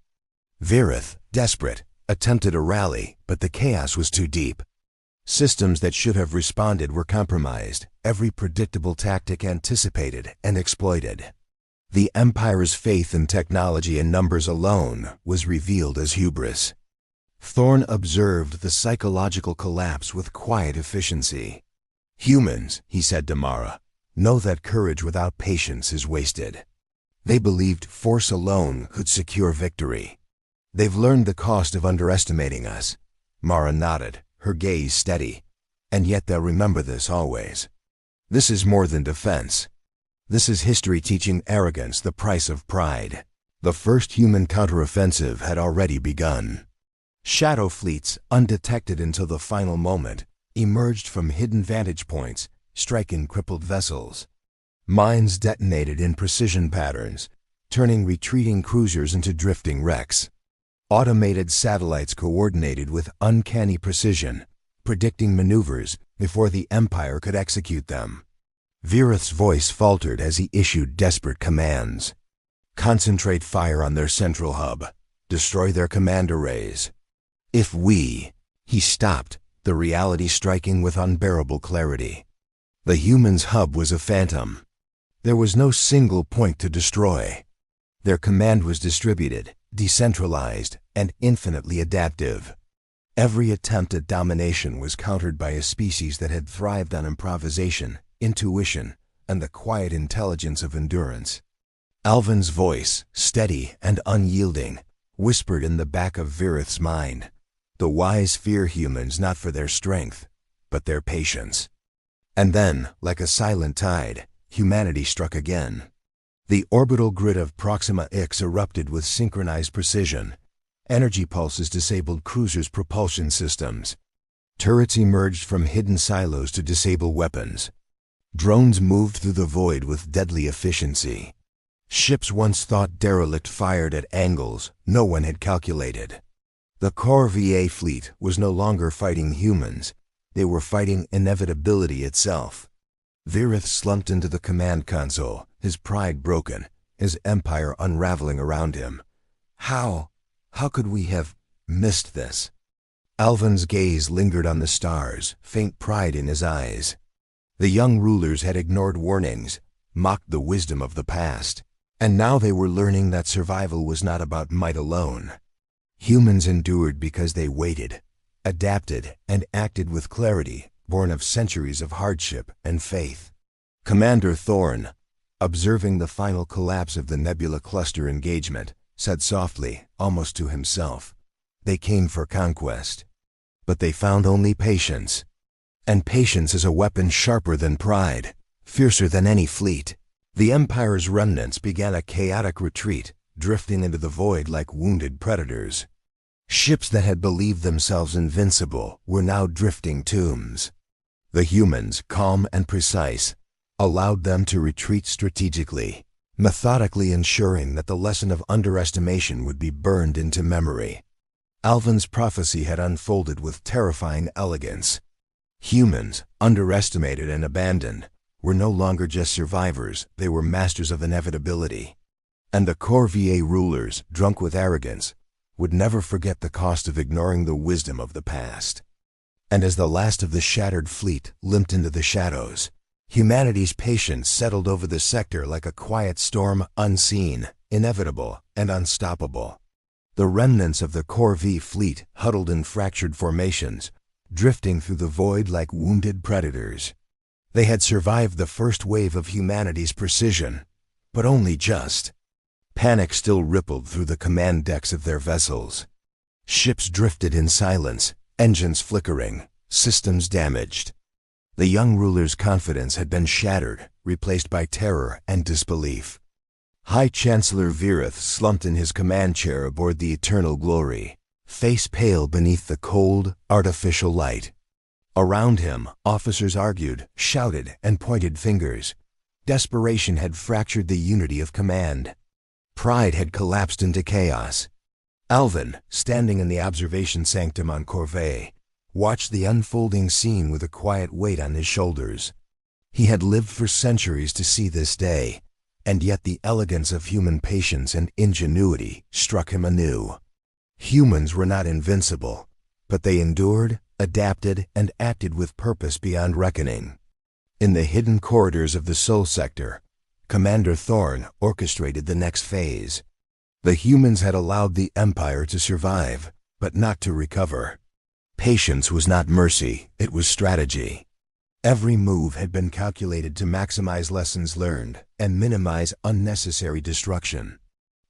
Virith, desperate, attempted a rally, but the chaos was too deep. Systems that should have responded were compromised, every predictable tactic anticipated and exploited. The Empire's faith in technology and numbers alone was revealed as hubris. Thorn observed the psychological collapse with quiet efficiency. "Humans," he said to Mara, "know that courage without patience is wasted. They believed force alone could secure victory. They've learned the cost of underestimating us." Mara nodded, her gaze steady. "And yet they'll remember this always. This is more than defense. This is history teaching arrogance the price of pride." The first human counteroffensive had already begun. Shadow fleets, undetected until the final moment, emerged from hidden vantage points, striking crippled vessels. Mines detonated in precision patterns, turning retreating cruisers into drifting wrecks. Automated satellites coordinated with uncanny precision, predicting maneuvers before the Empire could execute them. Virith's voice faltered as he issued desperate commands. "Concentrate fire on their central hub. Destroy their command arrays. If we—" He stopped, the reality striking with unbearable clarity. The humans' hub was a phantom. There was no single point to destroy. Their command was distributed, decentralized, and infinitely adaptive. Every attempt at domination was countered by a species that had thrived on improvisation, intuition, and the quiet intelligence of endurance. Alvin's voice, steady and unyielding, whispered in the back of Virith's mind. The wise fear humans not for their strength, but their patience. And then, like a silent tide, humanity struck again. The orbital grid of Proxima X erupted with synchronized precision. Energy pulses disabled cruisers' propulsion systems. Turrets emerged from hidden silos to disable weapons. Drones moved through the void with deadly efficiency. Ships once thought derelict fired at angles no one had calculated. The Corvair fleet was no longer fighting humans. They were fighting inevitability itself. Virith slumped into the command console, his pride broken, his empire unraveling around him. How could we have missed this? Alvin's gaze lingered on the stars, faint pride in his eyes. The young rulers had ignored warnings, mocked the wisdom of the past, and now they were learning that survival was not about might alone. Humans endured because they waited, adapted, and acted with clarity, born of centuries of hardship and faith. Commander Thorn, observing the final collapse of the Nebula Cluster engagement, said softly, almost to himself, "They came for conquest, but they found only patience. And patience is a weapon sharper than pride, fiercer than any fleet." The Empire's remnants began a chaotic retreat, drifting into the void like wounded predators. Ships that had believed themselves invincible were now drifting tombs. The humans, calm and precise, allowed them to retreat strategically, methodically ensuring that the lesson of underestimation would be burned into memory. Alvin's prophecy had unfolded with terrifying elegance. Humans, underestimated and abandoned, were no longer just survivors, they were masters of inevitability. And the Corvair rulers, drunk with arrogance, would never forget the cost of ignoring the wisdom of the past. And as the last of the shattered fleet limped into the shadows, humanity's patience settled over the sector like a quiet storm, unseen, inevitable, and unstoppable. The remnants of the Corvair fleet huddled in fractured formations, drifting through the void like wounded predators. They had survived the first wave of humanity's precision, but only just. Panic still rippled through the command decks of their vessels. Ships drifted in silence, engines flickering, systems damaged. The young ruler's confidence had been shattered, replaced by terror and disbelief. High Chancellor Virith slumped in his command chair aboard the Eternal Glory, face pale beneath the cold, artificial light. Around him, officers argued, shouted, and pointed fingers. Desperation had fractured the unity of command. Pride had collapsed into chaos. Alvin, standing in the observation sanctum on Corvair, watched the unfolding scene with a quiet weight on his shoulders. He had lived for centuries to see this day, and yet the elegance of human patience and ingenuity struck him anew. Humans were not invincible, but they endured, adapted, and acted with purpose beyond reckoning. In the hidden corridors of the Soul Sector, Commander Thorn orchestrated the next phase. The humans had allowed the Empire to survive, but not to recover. Patience was not mercy, it was strategy. Every move had been calculated to maximize lessons learned and minimize unnecessary destruction.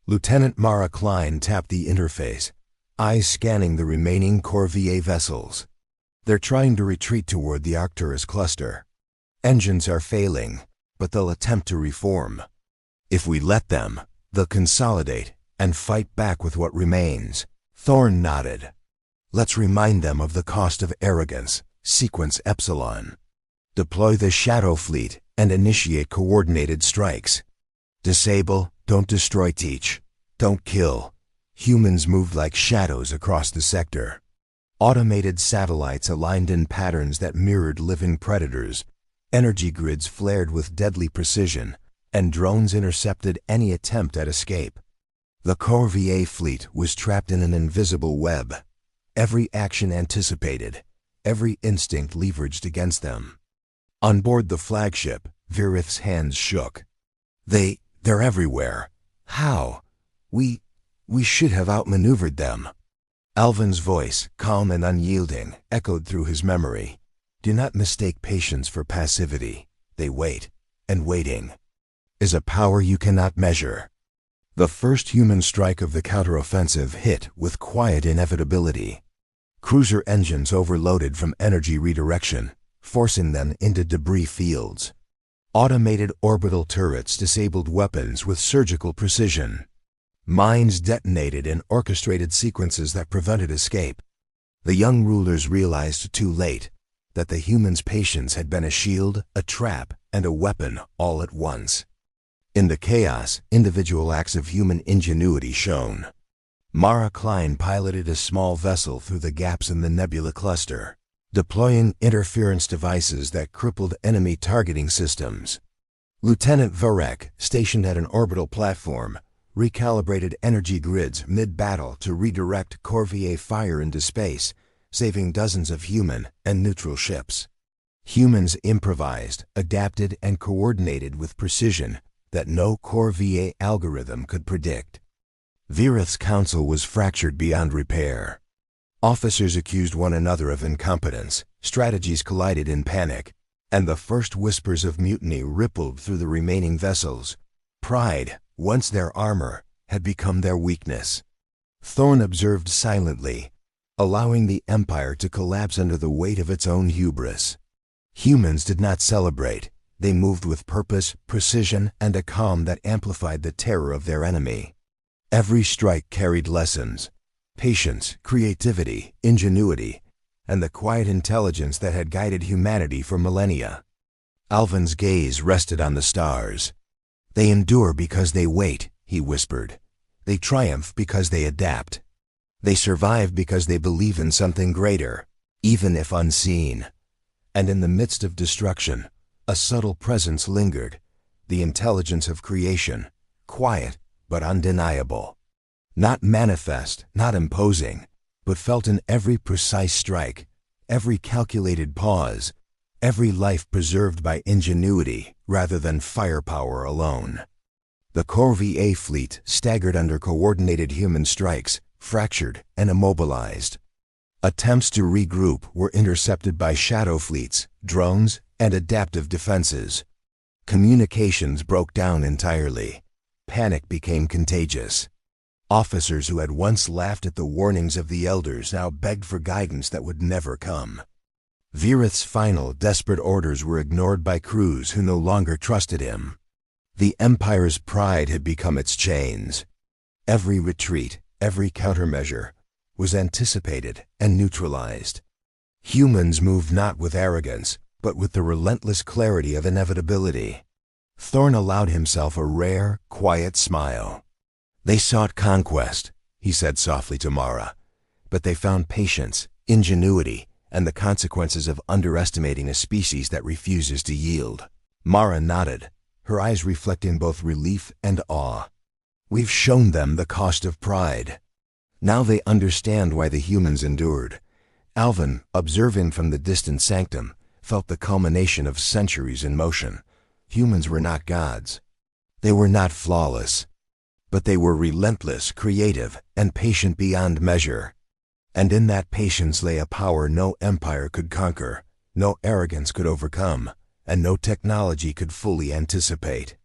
Lieutenant Mara Klein tapped the interface, eyes scanning the remaining Corvier vessels. They're trying to retreat toward the Arcturus cluster. Engines are failing, but they'll attempt to reform. If we let them, they'll consolidate and fight back with what remains. Thorn nodded. Let's remind them of the cost of arrogance. Sequence Epsilon. Deploy the Shadow Fleet and initiate coordinated strikes. Disable, don't destroy, teach. Don't kill. Humans moved like shadows across the sector. Automated satellites aligned in patterns that mirrored living predators. Energy grids flared with deadly precision, and drones intercepted any attempt at escape. The Corvier fleet was trapped in an invisible web. Every action anticipated, every instinct leveraged against them. On board the flagship, Virith's hands shook. They're everywhere. How? We should have outmaneuvered them. Alvin's voice, calm and unyielding, echoed through his memory. Do not mistake patience for passivity. They wait, and waiting is a power you cannot measure. The first human strike of the counteroffensive hit with quiet inevitability. Cruiser engines overloaded from energy redirection, forcing them into debris fields. Automated orbital turrets disabled weapons with surgical precision. Mines detonated in orchestrated sequences that prevented escape. The young rulers realized too late that the humans' patience had been a shield, a trap, and a weapon all at once. In the chaos, individual acts of human ingenuity shone. Mara Klein piloted a small vessel through the gaps in the nebula cluster, deploying interference devices that crippled enemy targeting systems. Lieutenant Varek, stationed at an orbital platform, recalibrated energy grids mid-battle to redirect Corvier fire into space, saving dozens of human and neutral ships. Humans improvised, adapted, and coordinated with precision that no Corvier algorithm could predict. Virith's council was fractured beyond repair. Officers accused one another of incompetence, strategies collided in panic, and the first whispers of mutiny rippled through the remaining vessels. Pride, once their armor, had become their weakness. Thorn observed silently, allowing the Empire to collapse under the weight of its own hubris. Humans did not celebrate. They moved with purpose, precision, and a calm that amplified the terror of their enemy. Every strike carried lessons: patience, creativity, ingenuity, and the quiet intelligence that had guided humanity for millennia. Alvin's gaze rested on the stars. They endure because they wait, he whispered. They triumph because they adapt. They survive because they believe in something greater, even if unseen. And in the midst of destruction, a subtle presence lingered, the intelligence of creation, quiet but undeniable. Not manifest, not imposing, but felt in every precise strike, every calculated pause, every life preserved by ingenuity rather than firepower alone. The Corvier fleet staggered under coordinated human strikes, fractured and immobilized. Attempts to regroup were intercepted by shadow fleets, drones, and adaptive defenses. Communications broke down entirely. Panic became contagious. Officers who had once laughed at the warnings of the elders now begged for guidance that would never come. Virith's final, desperate orders were ignored by crews who no longer trusted him. The Empire's pride had become its chains. Every retreat, every countermeasure, was anticipated and neutralized. Humans moved not with arrogance, but with the relentless clarity of inevitability. Thorn allowed himself a rare, quiet smile. They sought conquest, he said softly to Mara, but they found patience, ingenuity, and the consequences of underestimating a species that refuses to yield. Mara nodded, her eyes reflecting both relief and awe. We've shown them the cost of pride. Now they understand why the humans endured. Alvin, observing from the distant sanctum, felt the culmination of centuries in motion. Humans were not gods. They were not flawless. But they were relentless, creative, and patient beyond measure. And in that patience lay a power no empire could conquer, no arrogance could overcome, and no technology could fully anticipate.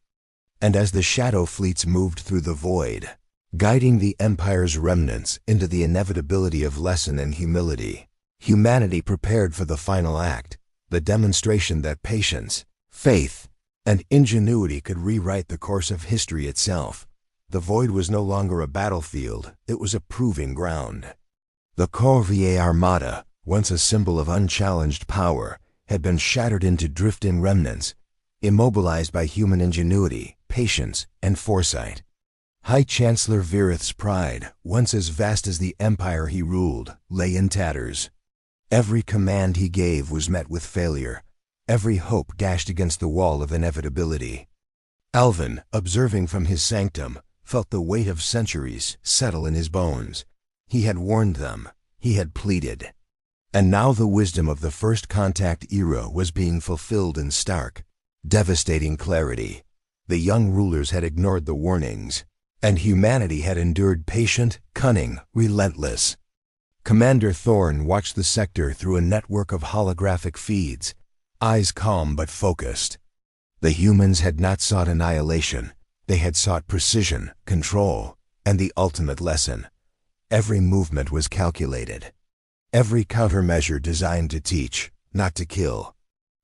And as the shadow fleets moved through the void, guiding the empire's remnants into the inevitability of lesson and humility, humanity prepared for the final act, the demonstration that patience, faith, and ingenuity could rewrite the course of history itself. The void was no longer a battlefield, it was a proving ground. The Corvier Armada, once a symbol of unchallenged power, had been shattered into drifting remnants, immobilized by human ingenuity, patience, and foresight. High Chancellor Virith's pride, once as vast as the empire he ruled, lay in tatters. Every command he gave was met with failure, every hope dashed against the wall of inevitability. Alvin, observing from his sanctum, felt the weight of centuries settle in his bones. He had warned them, he had pleaded. And now the wisdom of the first contact era was being fulfilled in stark, devastating clarity. The young rulers had ignored the warnings, and humanity had endured patient, cunning, relentless. Commander Thorne watched the sector through a network of holographic feeds, eyes calm but focused. The humans had not sought annihilation, they had sought precision, control, and the ultimate lesson. Every movement was calculated. Every countermeasure designed to teach, not to kill.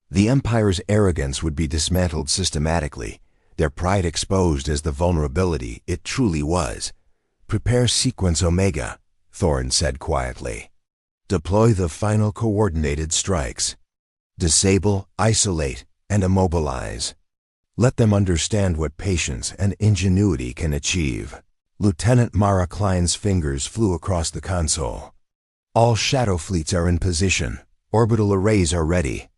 The Empire's arrogance would be dismantled systematically, their pride exposed as the vulnerability it truly was. "Prepare Sequence Omega," Thorne said quietly. "Deploy the final coordinated strikes. Disable, isolate, and immobilize. Let them understand what patience and ingenuity can achieve." Lieutenant Mara Klein's fingers flew across the console. "All shadow fleets are in position. Orbital arrays are ready.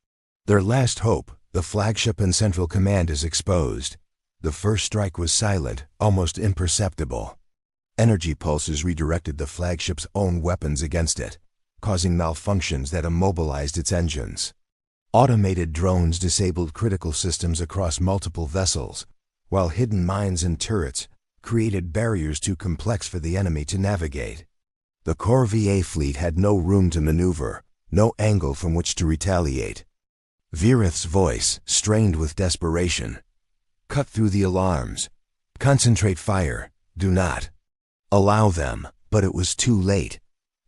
Their last hope, the flagship and central command, is exposed." The first strike was silent, almost imperceptible. Energy pulses redirected the flagship's own weapons against it, causing malfunctions that immobilized its engines. Automated drones disabled critical systems across multiple vessels, while hidden mines and turrets created barriers too complex for the enemy to navigate. The Corvier fleet had no room to maneuver, no angle from which to retaliate. Virith's voice, strained with desperation, cut through the alarms. "Concentrate fire. Do not allow them." But it was too late.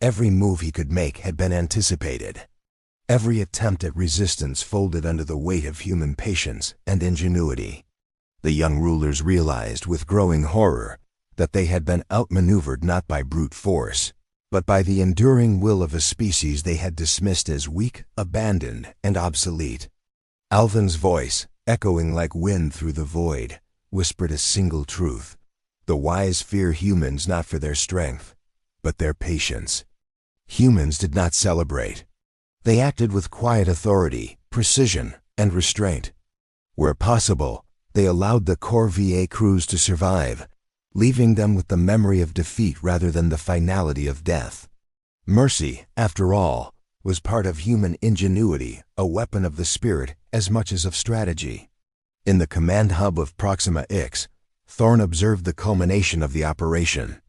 Every move he could make had been anticipated. Every attempt at resistance folded under the weight of human patience and ingenuity. The young rulers realized with growing horror that they had been outmaneuvered not by brute force, but by the enduring will of a species they had dismissed as weak, abandoned, and obsolete. Alvin's voice, echoing like wind through the void, whispered a single truth. The wise fear humans not for their strength, but their patience. Humans did not celebrate. They acted with quiet authority, precision, and restraint. Where possible, they allowed the Corvier crews to survive, leaving them with the memory of defeat rather than the finality of death. Mercy, after all, was part of human ingenuity, a weapon of the spirit as much as of strategy. In the command hub of Proxima X, Thorne observed the culmination of the operation.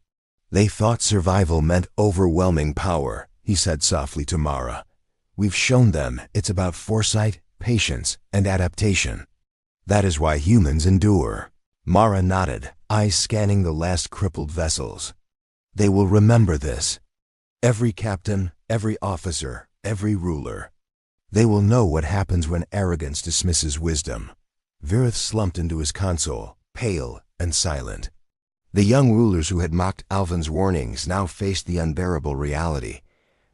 "They thought survival meant overwhelming power," he said softly to Mara. "We've shown them it's about foresight, patience, and adaptation. That is why humans endure." Mara nodded, eyes scanning the last crippled vessels. "They will remember this. Every captain, every officer, every ruler. They will know what happens when arrogance dismisses wisdom." Virith slumped into his console, pale and silent. The young rulers who had mocked Alvin's warnings now faced the unbearable reality.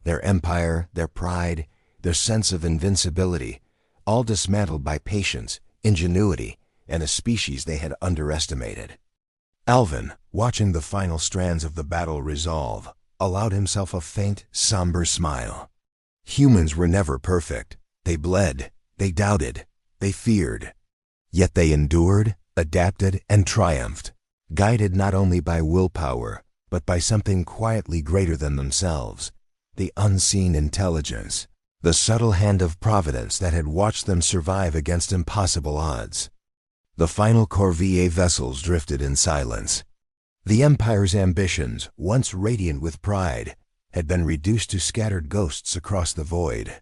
Their empire, their pride, their sense of invincibility, all dismantled by patience, ingenuity, and a species they had underestimated. Alvin, watching the final strands of the battle resolve, allowed himself a faint, somber smile. Humans were never perfect. They bled, they doubted, they feared. Yet they endured, adapted, and triumphed, guided not only by willpower, but by something quietly greater than themselves, the unseen intelligence, the subtle hand of providence that had watched them survive against impossible odds. The final corvée vessels drifted in silence. The Empire's ambitions, once radiant with pride, had been reduced to scattered ghosts across the void.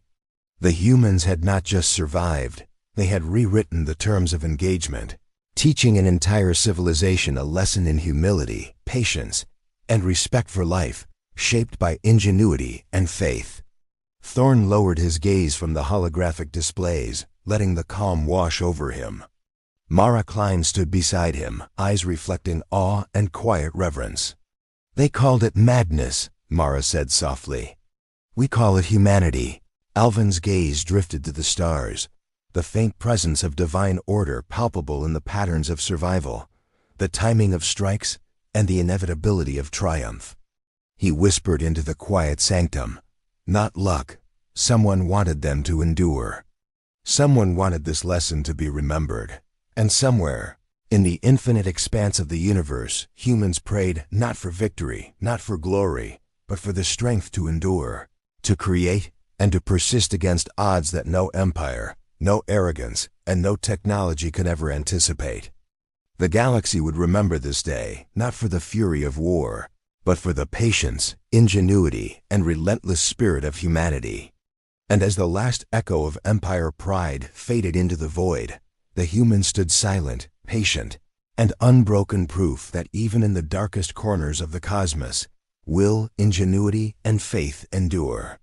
The humans had not just survived, they had rewritten the terms of engagement, teaching an entire civilization a lesson in humility, patience, and respect for life, shaped by ingenuity and faith. Thorn lowered his gaze from the holographic displays, letting the calm wash over him. Mara Klein stood beside him, eyes reflecting awe and quiet reverence. "They called it madness," Mara said softly. "We call it humanity." Alvin's gaze drifted to the stars, the faint presence of divine order palpable in the patterns of survival, the timing of strikes, and the inevitability of triumph. He whispered into the quiet sanctum, "Not luck. Someone wanted them to endure. Someone wanted this lesson to be remembered. And somewhere, in the infinite expanse of the universe, humans prayed not for victory, not for glory, but for the strength to endure, to create, and to persist against odds that no empire, no arrogance, and no technology could ever anticipate. The galaxy would remember this day, not for the fury of war, but for the patience, ingenuity, and relentless spirit of humanity. And as the last echo of empire pride faded into the void, the humans stood silent, patient, and unbroken proof that even in the darkest corners of the cosmos, will, ingenuity, and faith endure.